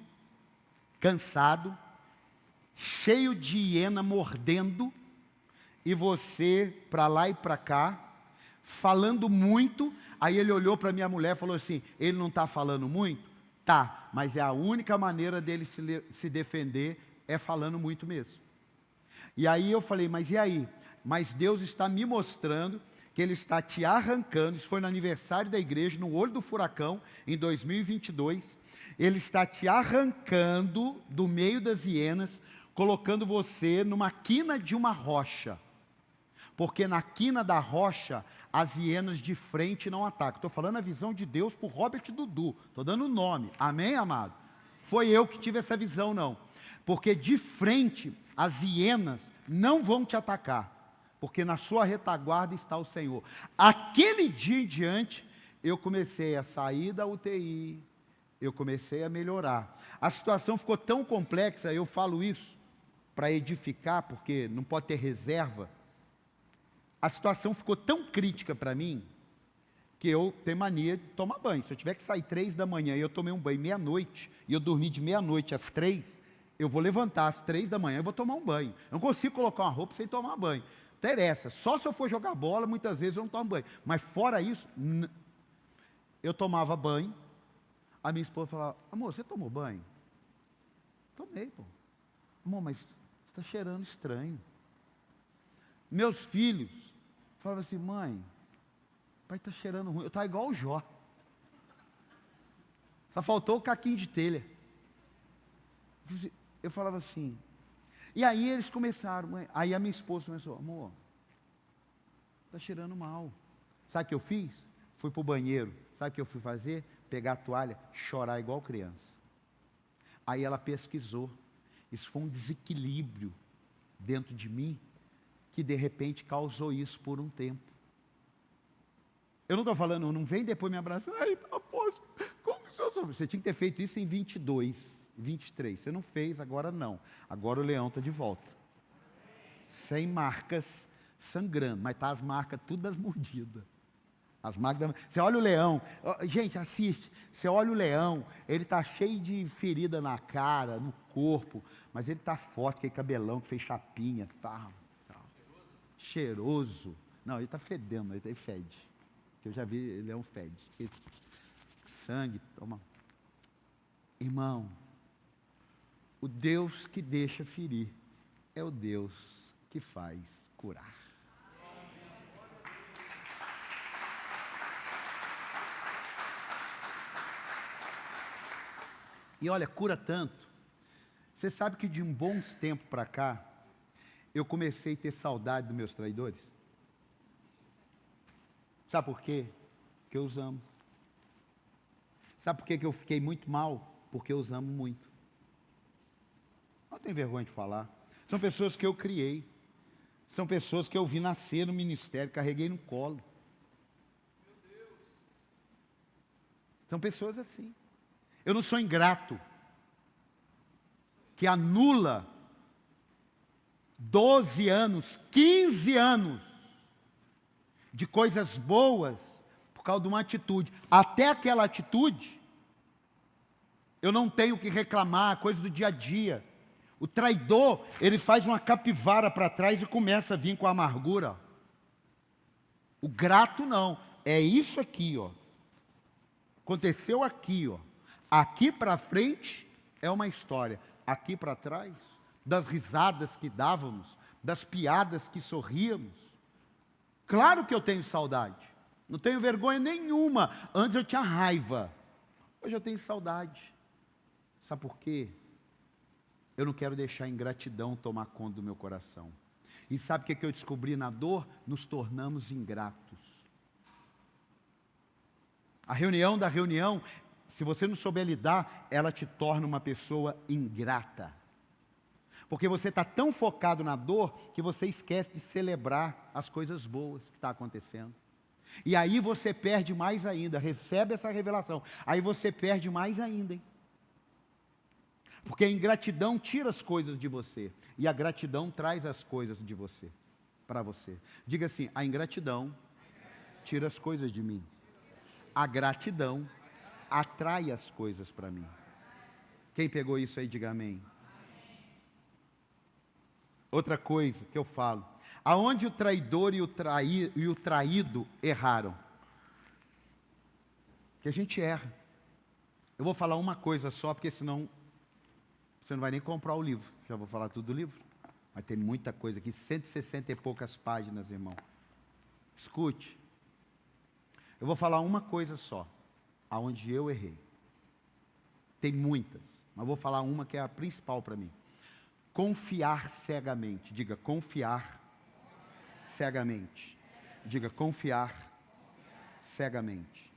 cansado, cheio de hiena mordendo, e você para lá e para cá, falando muito. Aí ele olhou para minha mulher e falou assim, ele não está falando muito? Tá, mas é a única maneira dele se defender é falando muito mesmo. E aí eu falei, mas e aí? Mas Deus está me mostrando que Ele está te arrancando, isso foi no aniversário da igreja, no olho do furacão, em 2022, Ele está te arrancando do meio das hienas, colocando você numa quina de uma rocha. Porque na quina da rocha, as hienas de frente não atacam. Estou falando a visão de Deus por Robert Dudu. Estou dando o nome. Amém, amado? Foi eu que tive essa visão, não. Porque de frente, as hienas não vão te atacar. Porque na sua retaguarda está o Senhor. Aquele dia em diante, eu comecei a sair da UTI. Eu comecei a melhorar. A situação ficou tão complexa, eu falo isso para edificar, porque não pode ter reserva. A situação ficou tão crítica para mim, que eu tenho mania de tomar banho. Se eu tiver que sair 3 da manhã e eu tomei um banho meia-noite, e eu dormi de meia-noite às 3, eu vou levantar às 3 da manhã e vou tomar um banho. Eu não consigo colocar uma roupa sem tomar banho. Interessa, só se eu for jogar bola, muitas vezes eu não tomo banho. Mas fora isso, eu tomava banho, a minha esposa falava, amor, você tomou banho? Tomei, pô. Amor, mas você está cheirando estranho. Meus filhos falavam assim, mãe, pai está cheirando ruim. Eu estava igual o Jó. Só faltou o caquinho de telha. Eu falava assim. E aí eles começaram, mãe. Aí a minha esposa começou, amor, está cheirando mal. Sabe o que eu fiz? Fui para o banheiro. Sabe o que eu fui fazer? pegar a toalha, chorar igual criança. Aí ela pesquisou. Isso foi um desequilíbrio dentro de mim, que de repente causou isso por um tempo. Eu não estou falando, não vem depois me abraçar, ai, apóstolo, como que o senhor soube? Você tinha que ter feito isso em 22, 23. Você não fez, agora não. Agora o leão está de volta. Sem marcas, sangrando, mas tá as marcas tudo das mordidas. As marcas, você olha o leão, gente, assiste, você olha o leão, ele está cheio de ferida na cara, no corpo, mas ele está forte, aquele cabelão que fez chapinha, tá cheiroso. Não, ele está fedendo, ele fede. Que eu já vi, leão fede. Sangue, toma. Irmão, o Deus que deixa ferir é o Deus que faz curar. E olha, cura tanto. Você sabe que de um bom tempo para cá, eu comecei a ter saudade dos meus traidores? Sabe por quê? Porque eu os amo. Sabe por quê que eu fiquei muito mal? Porque eu os amo muito. Não tenho vergonha de falar. São pessoas que eu criei. São pessoas que eu vi nascer no ministério, carreguei no colo. São pessoas assim. Eu não sou ingrato, que anula 12 anos, 15 anos de coisas boas por causa de uma atitude. Até aquela atitude, eu não tenho que reclamar, coisa do dia a dia. O traidor, ele faz uma capivara para trás e começa a vir com a amargura. O grato não, é isso aqui, ó. Aconteceu aqui, ó. Aqui para frente é uma história. Aqui para trás, das risadas que dávamos, das piadas que sorríamos. Claro que eu tenho saudade. Não tenho vergonha nenhuma. Antes eu tinha raiva. Hoje eu tenho saudade. Sabe por quê? Eu não quero deixar a ingratidão tomar conta do meu coração. E sabe o que eu descobri na dor? Nos tornamos ingratos. A reunião da reunião, se você não souber lidar, ela te torna uma pessoa ingrata. Porque você está tão focado na dor, que você esquece de celebrar as coisas boas que estão acontecendo. E aí você perde mais ainda, recebe essa revelação, aí você perde mais ainda, hein? Porque a ingratidão tira as coisas de você, e a gratidão traz as coisas de você, para você. Diga assim, a ingratidão tira as coisas de mim. A gratidão atrai as coisas para mim. Quem pegou isso aí, diga amém. Outra coisa que eu falo, aonde o traidor e o traído erraram? Que a gente erra. Eu vou falar uma coisa só, porque senão você não vai nem comprar o livro. Já vou falar tudo do livro. Mas tem muita coisa aqui, 160 e poucas páginas, irmão. Escute. Eu vou falar uma coisa só, aonde eu errei. Tem muitas, mas vou falar uma que é a principal para mim. Confiar cegamente. Diga, confiar cegamente. Diga, confiar cegamente.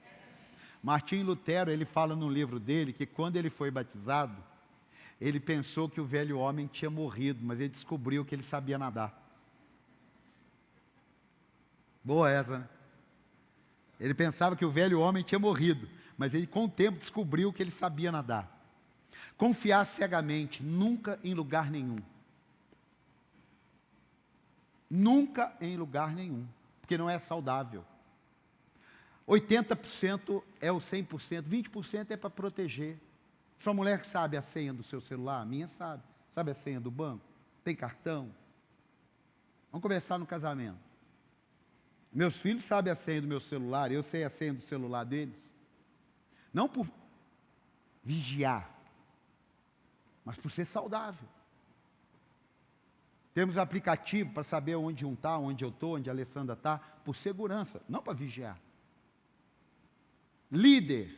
Martim Lutero, ele fala no livro dele que quando ele foi batizado, ele pensou que o velho homem tinha morrido, mas ele descobriu que ele sabia nadar. Boa essa, né? Ele pensava que o velho homem tinha morrido, mas ele com o tempo descobriu que ele sabia nadar. Confiar cegamente, nunca em lugar nenhum. Nunca em lugar nenhum, porque não é saudável. 80% é o 100%, 20% é para proteger. Sua mulher sabe a senha do seu celular? A minha sabe. Sabe a senha do banco? Tem cartão? Vamos começar no casamento. Meus filhos sabem a senha do meu celular, eu sei a senha do celular deles. Não por vigiar, mas por ser saudável. Temos aplicativo para saber onde um está, onde eu estou, onde a Alessandra está, por segurança, não para vigiar. Líder,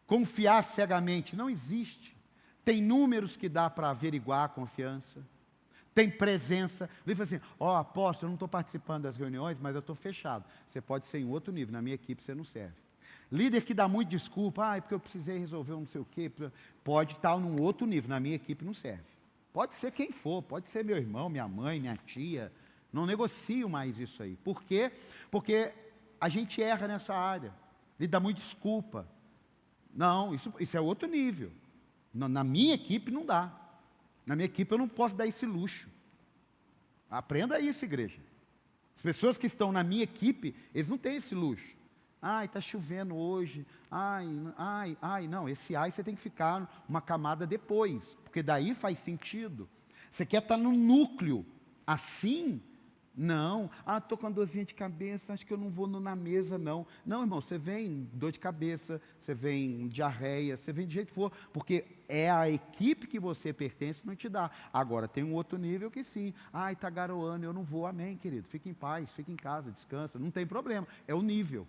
confiar cegamente, não existe. Tem números que dá para averiguar a confiança. Tem presença. Ele fala assim, apóstolo, eu não estou participando das reuniões, mas eu estou fechado. Você pode ser em outro nível, na minha equipe você não serve. Líder que dá muito desculpa, porque eu precisei resolver um não sei o quê, pode estar num outro nível, na minha equipe não serve. Pode ser quem for, pode ser meu irmão, minha mãe, minha tia, não negocio mais isso aí. Por quê? Porque a gente erra nessa área, ele dá muito desculpa. Não, isso é outro nível. Na minha equipe não dá. Na minha equipe eu não posso dar esse luxo. Aprenda isso, igreja. As pessoas que estão na minha equipe, eles não têm esse luxo. Está chovendo hoje. Não, esse você tem que ficar uma camada depois, porque daí faz sentido. Você quer estar no núcleo, assim? Não. Estou com uma dorzinha de cabeça, acho que eu não vou na mesa, não. Não, irmão, você vem dor de cabeça, você vem diarreia, você vem de jeito que for, porque é a equipe que você pertence, não te dá. Agora, tem um outro nível que sim. Está garoando, eu não vou, amém, querido. Fica em paz, fica em casa, descansa, não tem problema. É o nível.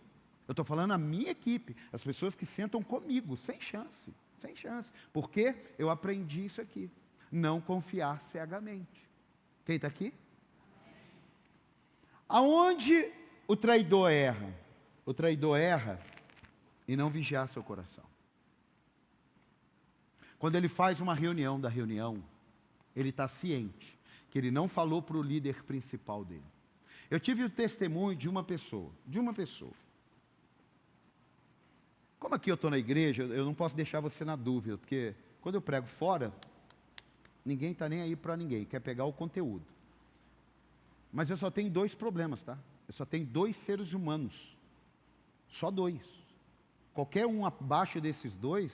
Eu estou falando a minha equipe, as pessoas que sentam comigo, sem chance, sem chance. Porque eu aprendi isso aqui, não confiar cegamente. Quem está aqui? Aonde o traidor erra? O traidor erra em não vigiar seu coração. Quando ele faz uma reunião da reunião, ele está ciente que ele não falou para o líder principal dele. Eu tive o testemunho de uma pessoa. Como aqui eu estou na igreja, eu não posso deixar você na dúvida, porque quando eu prego fora, ninguém está nem aí para ninguém, quer pegar o conteúdo. Mas eu só tenho 2 problemas, tá? Eu só tenho 2 seres humanos. Só 2. Qualquer um abaixo desses 2,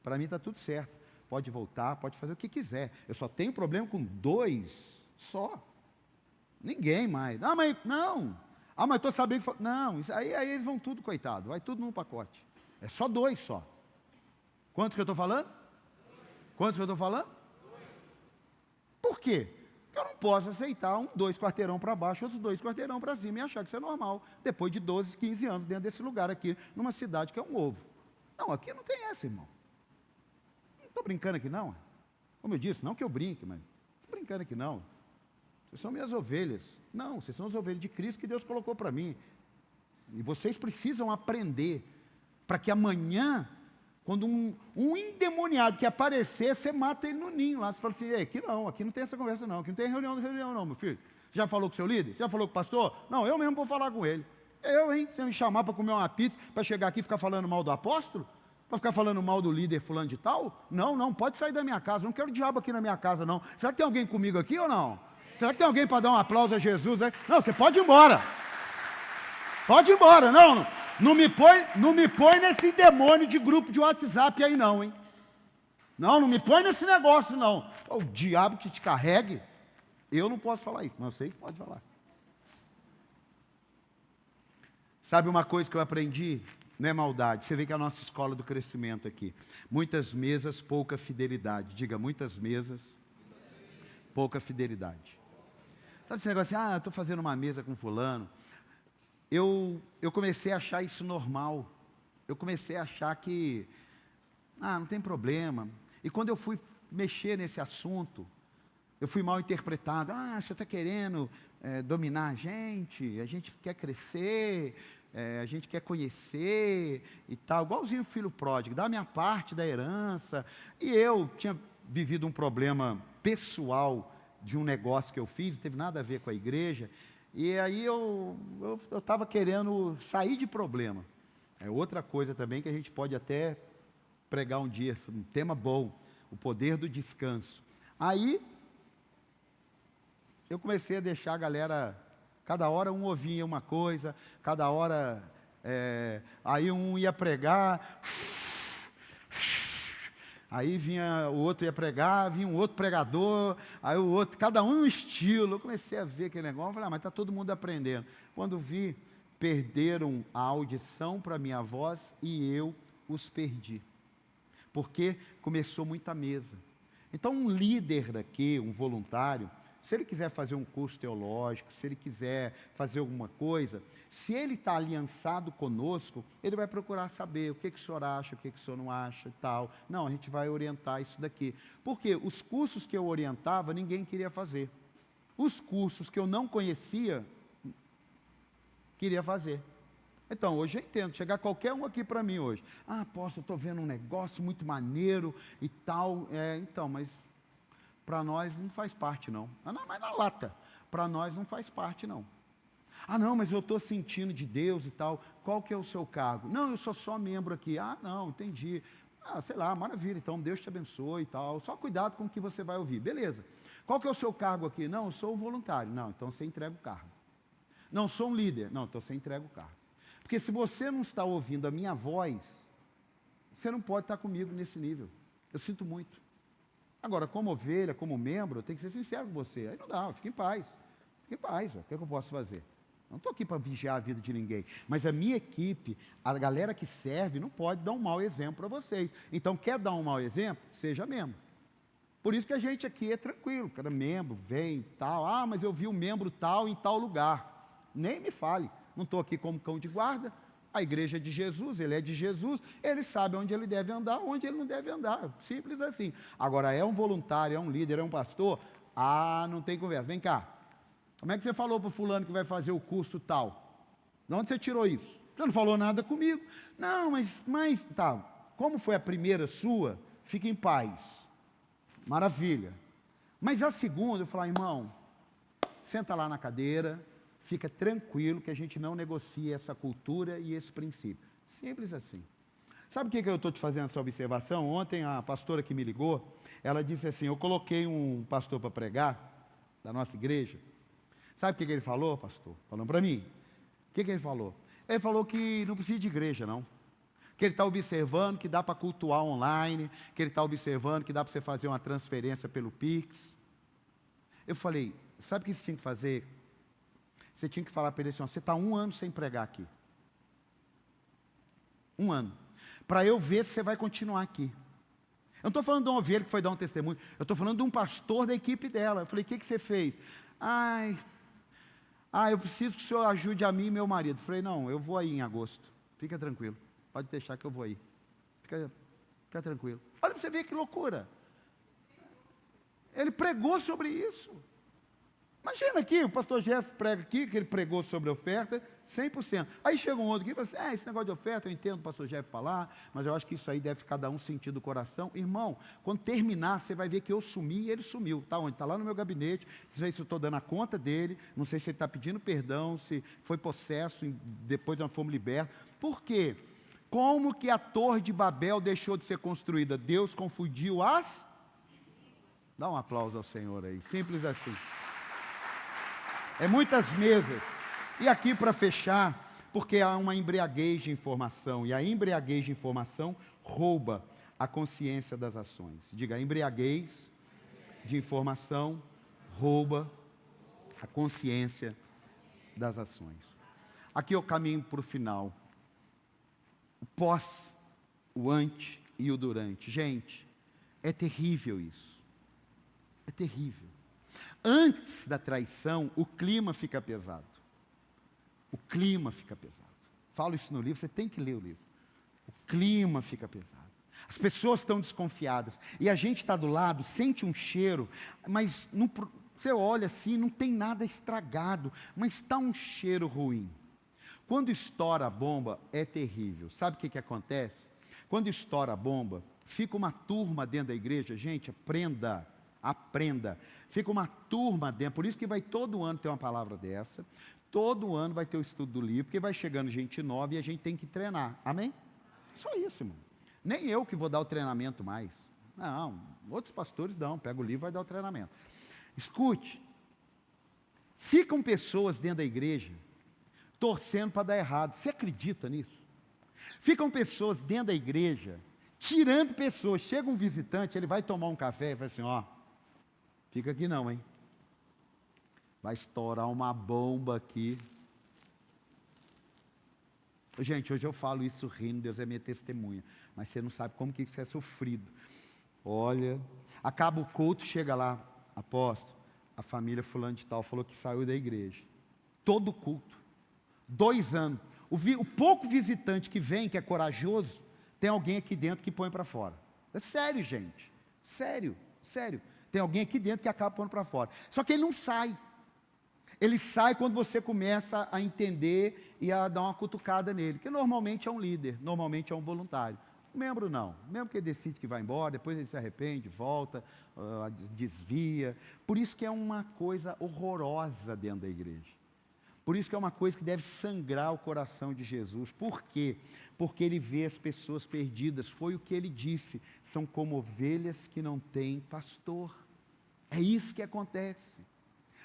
para mim está tudo certo. Pode voltar, pode fazer o que quiser. Eu só tenho problema com 2 só. Ninguém mais. Mas não. Mas estou sabendo que... Não, isso aí eles vão tudo, coitado. Vai tudo num pacote. É só 2 só. Quantos que eu estou falando? 2. Quantos que eu estou falando? 2. Por quê? Eu não posso aceitar 2 quarteirão para baixo, outros 2 quarteirão para cima e achar que isso é normal, depois de 12, 15 anos dentro desse lugar aqui, numa cidade que é um ovo. Não, aqui não tem essa, irmão. Não estou brincando aqui não. Como eu disse, não que eu brinque, mas não estou brincando aqui não. Vocês são minhas ovelhas. Não, vocês são as ovelhas de Cristo que Deus colocou para mim. E vocês precisam aprender, para que amanhã, quando um endemoniado que aparecer, você mata ele no ninho lá. Você fala assim, aqui não tem essa conversa não, aqui não tem reunião não, meu filho. Você já falou com o seu líder? Você já falou com o pastor? Não, eu mesmo vou falar com ele. Você me chamar para comer uma pizza, para chegar aqui e ficar falando mal do apóstolo? Para ficar falando mal do líder fulano de tal? Não, pode sair da minha casa, não quero diabo aqui na minha casa não. Será que tem alguém comigo aqui ou não? Será que tem alguém para dar um aplauso a Jesus? Não, você pode ir embora. Pode ir embora, não me põe nesse demônio de grupo de WhatsApp aí não, hein? Não me põe nesse negócio não. O diabo que te carregue, eu não posso falar isso, mas eu sei que pode falar. Sabe uma coisa que eu aprendi? Não é maldade, você vê que é a nossa escola do crescimento aqui. Muitas mesas, pouca fidelidade. Diga, muitas mesas, pouca fidelidade. Sabe esse negócio assim, eu estou fazendo uma mesa com fulano. Eu comecei a achar isso normal. Eu comecei a achar que, não tem problema. E quando eu fui mexer nesse assunto, eu fui mal interpretado. Você está querendo dominar a gente quer crescer, a gente quer conhecer e tal. Igualzinho o filho pródigo, dá a minha parte da herança. E eu tinha vivido um problema pessoal de um negócio que eu fiz, não teve nada a ver com a igreja. E aí eu estava querendo sair de problema. É outra coisa também que a gente pode até pregar um dia, um tema bom, o poder do descanso. Aí eu comecei a deixar a galera, cada hora um ouvia uma coisa, cada hora, aí um ia pregar, aí vinha o outro ia pregar, vinha um outro pregador, aí o outro, cada um estilo. Eu comecei a ver aquele negócio, falei, mas está todo mundo aprendendo. Quando vi, perderam a audição para a minha voz e eu os perdi. Porque começou muita mesa. Então um líder daqui, um voluntário, se ele quiser fazer um curso teológico, se ele quiser fazer alguma coisa, se ele está aliançado conosco, ele vai procurar saber o que o senhor acha, o que o senhor não acha e tal. Não, a gente vai orientar isso daqui. Porque os cursos que eu orientava, ninguém queria fazer. Os cursos que eu não conhecia, queria fazer. Então, hoje eu entendo, chegar qualquer um aqui para mim hoje. Ah, apóstolo, eu estou vendo um negócio muito maneiro e tal. Então, mas para nós não faz parte não. Mas na lata, para nós não faz parte não. Ah, não, mas eu estou sentindo de Deus e tal. Qual que é o seu cargo? Não, eu sou só membro aqui. Ah, não, entendi. Ah, sei lá, maravilha, então Deus te abençoe e tal. Só cuidado com o que você vai ouvir. Beleza. Qual que é o seu cargo aqui? Não, eu sou um voluntário. Não, então você entrega o cargo. Não, sou um líder. Não, então você entrega o cargo. Porque se você não está ouvindo a minha voz, você não pode estar comigo nesse nível. Eu sinto muito. Agora, como ovelha, como membro, eu tenho que ser sincero com você. Aí não dá, fica em paz. Fica em paz, o que é que eu posso fazer? Não estou aqui para vigiar a vida de ninguém, mas a minha equipe, a galera que serve, não pode dar um mau exemplo para vocês. Então, quer dar um mau exemplo? Seja membro. Por isso que a gente aqui é tranquilo, cada membro vem tal, ah, mas eu vi um membro tal em tal lugar. Nem me fale, não estou aqui como cão de guarda, a igreja é de Jesus, ele é de Jesus, ele sabe onde ele deve andar, onde ele não deve andar, simples assim. Agora, é um voluntário, é um líder, é um pastor, ah, não tem conversa, vem cá. Como é que você falou para o fulano que vai fazer o curso tal? De onde você tirou isso? Você não falou nada comigo. Não, mas tá. Como foi a primeira sua, fique em paz. Maravilha. Mas a segunda, eu falei, irmão, senta lá na cadeira, fica tranquilo que a gente não negocia essa cultura e esse princípio. Simples assim. Sabe o que eu estou te fazendo essa observação? Ontem a pastora que me ligou, ela disse assim, eu coloquei um pastor para pregar, da nossa igreja. Sabe o que ele falou, pastor? Falando para mim. O que ele falou? Ele falou que não precisa de igreja, não. Que ele está observando que dá para cultuar online, que ele está observando que dá para você fazer uma transferência pelo Pix. Eu falei, sabe o que você tinha que fazer? Você tinha que falar para ele assim, você está 1 ano sem pregar aqui. 1 ano. Para eu ver se você vai continuar aqui. Eu não estou falando de uma ovelha que foi dar um testemunho, eu estou falando de um pastor da equipe dela. Eu falei, o que você fez? Eu preciso que o senhor ajude a mim e meu marido. Eu falei, não, eu vou aí em agosto. Fica tranquilo. Pode deixar que eu vou aí. Fica tranquilo. Olha para você ver que loucura. Ele pregou sobre isso. Imagina aqui, o pastor Jeff prega aqui, que ele pregou sobre oferta, 100%. Aí chega um outro aqui e fala assim, esse negócio de oferta, eu entendo o pastor Jeff falar, mas eu acho que isso aí deve cada um sentir do coração. Irmão, quando terminar, você vai ver que eu sumi e ele sumiu. Está onde? Está lá no meu gabinete, não sei se eu estou dando a conta dele, não sei se ele está pedindo perdão, se foi possesso, depois nós fomos libertos. Por quê? Como que a torre de Babel deixou de ser construída? Deus confundiu as... Dá um aplauso ao Senhor aí, simples assim. É muitas mesas. E aqui para fechar, porque há uma embriaguez de informação, e a embriaguez de informação rouba a consciência das ações. Diga, a embriaguez de informação rouba a consciência das ações. Aqui eu caminho para o final. O pós, o ante e o durante. Gente, é terrível isso. É terrível. Antes da traição, o clima fica pesado. O clima fica pesado. Falo isso no livro, você tem que ler o livro. O clima fica pesado. As pessoas estão desconfiadas. E a gente está do lado, sente um cheiro, mas não, você olha assim, não tem nada estragado, mas está um cheiro ruim. Quando estoura a bomba, é terrível. Sabe o que acontece? Quando estoura a bomba, fica uma turma dentro da igreja, gente, aprenda. Fica uma turma dentro, por isso que vai todo ano ter uma palavra dessa, todo ano vai ter o estudo do livro, porque vai chegando gente nova e a gente tem que treinar, amém? Só isso, irmão. Nem eu que vou dar o treinamento mais. Não, outros pastores dão, pega o livro e vai dar o treinamento. Escute, ficam pessoas dentro da igreja, torcendo para dar errado, você acredita nisso? Ficam pessoas dentro da igreja, tirando pessoas, chega um visitante, ele vai tomar um café e fala assim, fica aqui não, hein? Vai estourar uma bomba aqui. Gente, hoje eu falo isso rindo, Deus é minha testemunha. Mas você não sabe como que isso é sofrido. Olha, acaba o culto, chega lá, apóstolo, a família fulano de tal falou que saiu da igreja. Todo culto. 2 anos. O pouco visitante que vem, que é corajoso, tem alguém aqui dentro que põe para fora. É sério, gente. Sério. Tem alguém aqui dentro que acaba pondo para fora. Só que ele não sai. Ele sai quando você começa a entender e a dar uma cutucada nele, que normalmente é um líder, normalmente é um voluntário. O membro não. O membro que decide que vai embora, depois ele se arrepende, volta, desvia. Por isso que é uma coisa horrorosa dentro da igreja. Por isso que é uma coisa que deve sangrar o coração de Jesus. Por quê? Porque ele vê as pessoas perdidas. Foi o que ele disse. São como ovelhas que não têm pastor. É isso que acontece.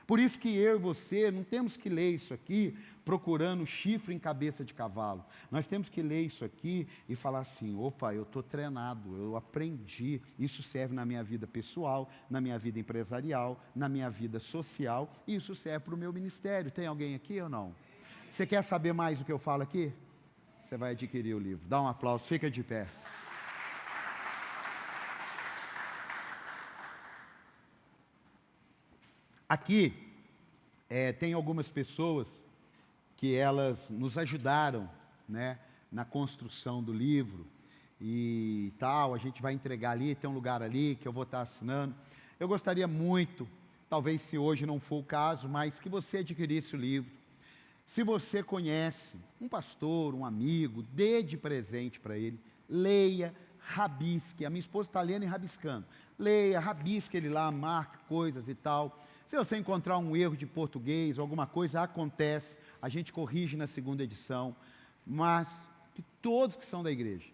Por isso que eu e você não temos que ler isso aqui procurando chifre em cabeça de cavalo. Nós temos que ler isso aqui e falar assim, opa, eu estou treinado, eu aprendi. Isso serve na minha vida pessoal, na minha vida empresarial, na minha vida social, e isso serve para o meu ministério. Tem alguém aqui ou não? Você quer saber mais do que eu falo aqui? Você vai adquirir o livro. Dá um aplauso, fica de pé. Aqui, tem algumas pessoas que elas nos ajudaram, né, na construção do livro e tal. A gente vai entregar ali, tem um lugar ali que eu vou estar assinando. Eu gostaria muito, talvez se hoje não for o caso, mas que você adquirisse o livro. Se você conhece um pastor, um amigo, dê de presente para ele, leia, rabisque. A minha esposa está lendo e rabiscando. Leia, rabisque ele lá, marque coisas e tal. Se você encontrar um erro de português, alguma coisa, acontece, a gente corrige na segunda edição, mas que todos que são da igreja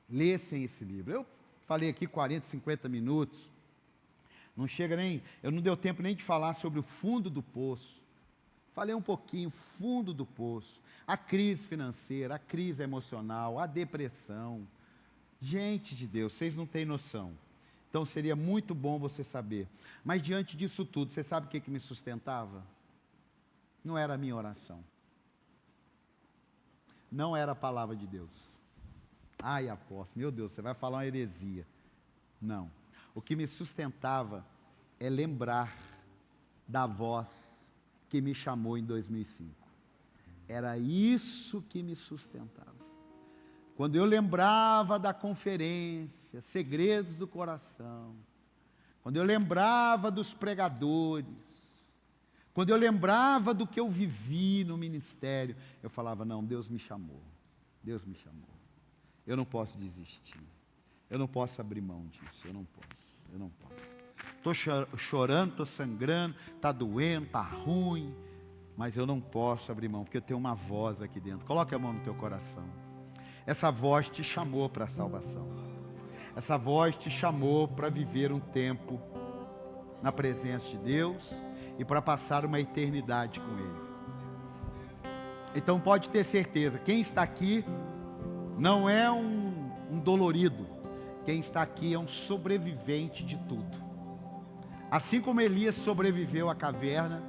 lessem esse livro. Eu falei aqui 40, 50 minutos, não chega nem, eu não deu tempo nem de falar sobre o fundo do poço. Falei um pouquinho, fundo do poço, a crise financeira, a crise emocional, a depressão. Gente de Deus, vocês não têm noção. Então seria muito bom você saber. Mas diante disso tudo, você sabe o que me sustentava? Não era a minha oração. Não era a palavra de Deus. Ai, apóstolo, meu Deus, você vai falar uma heresia. Não. O que me sustentava é lembrar da voz que me chamou em 2005. Era isso que me sustentava. Quando eu lembrava da conferência, Segredos do Coração, quando eu lembrava dos pregadores, quando eu lembrava do que eu vivi no ministério, eu falava, não, Deus me chamou, Deus me chamou. Eu não posso desistir, eu não posso abrir mão disso, eu não posso. Estou chorando, estou sangrando, está doendo, está ruim, mas eu não posso abrir mão, porque eu tenho uma voz aqui dentro. Coloque a mão no teu coração. Essa voz te chamou para a salvação. Essa voz te chamou para viver um tempo na presença de Deus e para passar uma eternidade com Ele. Então pode ter certeza, quem está aqui não é um dolorido. Quem está aqui é um sobrevivente de tudo. Assim como Elias sobreviveu à caverna,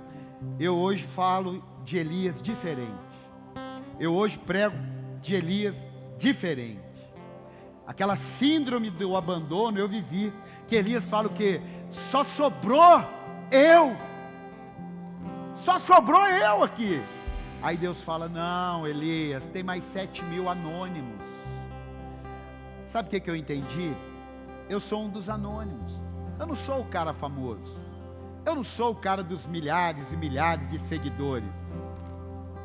eu hoje falo de Elias diferente. Eu hoje prego de Elias diferente. Aquela síndrome do abandono eu vivi, que Elias fala o quê? Só sobrou eu aqui. Aí Deus fala, não, Elias, tem mais 7.000 anônimos. Sabe o que eu entendi? Eu sou um dos anônimos. Eu não sou o cara famoso. Eu não sou o cara dos milhares e milhares de seguidores.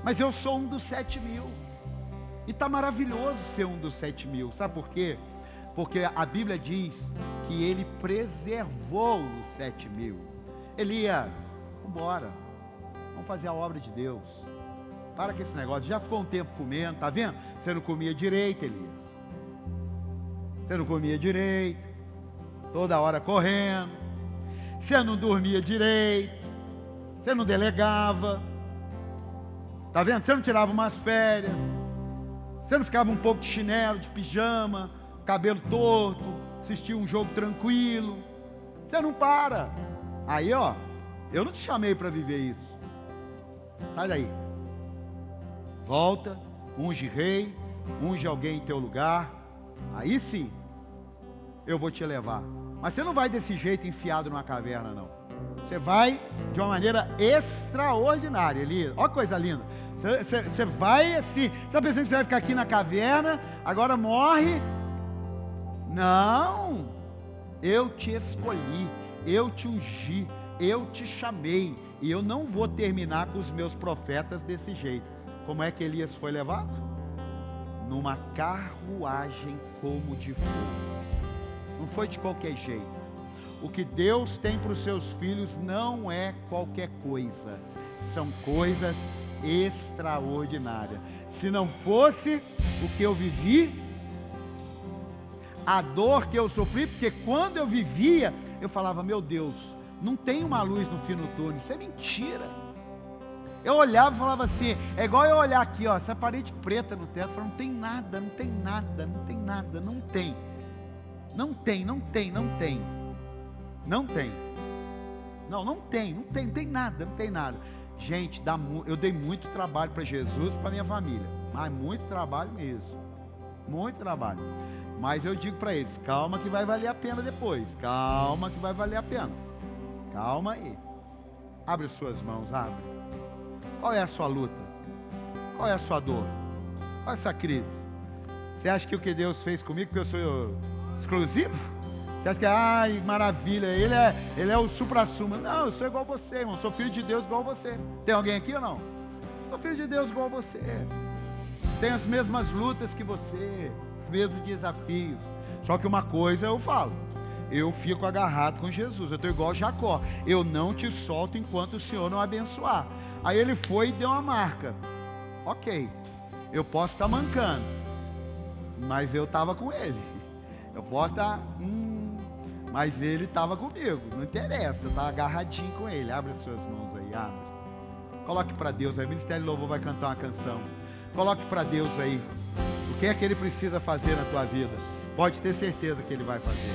Mas eu sou um dos 7.000. E está maravilhoso ser um dos 7.000. Sabe por quê? Porque a Bíblia diz que ele preservou os 7.000. Elias, vamos embora. Vamos fazer a obra de Deus. Para com esse negócio. Já ficou um tempo comendo, tá vendo? Você não comia direito, Elias. Você não comia direito. Toda hora correndo. Você não dormia direito. Você não delegava. Tá vendo? Você não tirava umas férias. Você não ficava um pouco de chinelo, de pijama, cabelo torto, assistia um jogo tranquilo. Você não para. Aí, ó, eu não te chamei para viver isso. Sai daí. Volta, unge rei, unge alguém em teu lugar. Aí sim, eu vou te levar. Mas você não vai desse jeito enfiado numa caverna, não. Você vai de uma maneira extraordinária, Elias. Olha que coisa linda. Você vai assim, você está pensando que você vai ficar aqui na caverna, agora morre? Não, eu te escolhi, eu te ungi, eu te chamei, e eu não vou terminar com os meus profetas desse jeito. Como é que Elias foi levado? Numa carruagem como de fogo. Não foi de qualquer jeito. O que Deus tem para os seus filhos não é qualquer coisa. São coisas extraordinárias. Se não fosse o que eu vivi, a dor que eu sofri, porque quando eu vivia, eu falava, meu Deus, não tem uma luz no fim do túnel, isso é mentira. Eu olhava e falava assim, é igual eu olhar aqui, ó, essa parede preta no teto, falando, não tem nada, não tem nada, não tem nada, não tem. Não tem, não tem, não tem. Não tem. Não tem nada, não tem nada. Gente, eu dei muito trabalho para Jesus e para minha família, mas muito trabalho mesmo. Muito trabalho. Mas eu digo para eles, calma que vai valer a pena depois. Calma que vai valer a pena. Calma aí. Abre suas mãos, abre. Qual é a sua luta? Qual é a sua dor? Qual é essa crise? Você acha que o que Deus fez comigo, porque eu sou exclusivo? Você acha que, ai, maravilha, ele é o supra-sumo. Não, eu sou igual a você, irmão. Sou filho de Deus igual a você. Tem alguém aqui ou não? Sou filho de Deus igual a você. Tenho as mesmas lutas que você, os mesmos desafios. Só que uma coisa eu falo, eu fico agarrado com Jesus. Eu estou igual Jacó. Eu não te solto enquanto o Senhor não abençoar. Aí ele foi e deu uma marca. Ok, eu posso estar mancando, mas eu estava com ele. Eu posso estar... mas ele estava comigo, não interessa, eu estava agarradinho com ele. Abre as suas mãos aí, abre. Coloque para Deus aí, o Ministério Louvor vai cantar uma canção. Coloque para Deus aí, o que é que Ele precisa fazer na tua vida. Pode ter certeza que Ele vai fazer.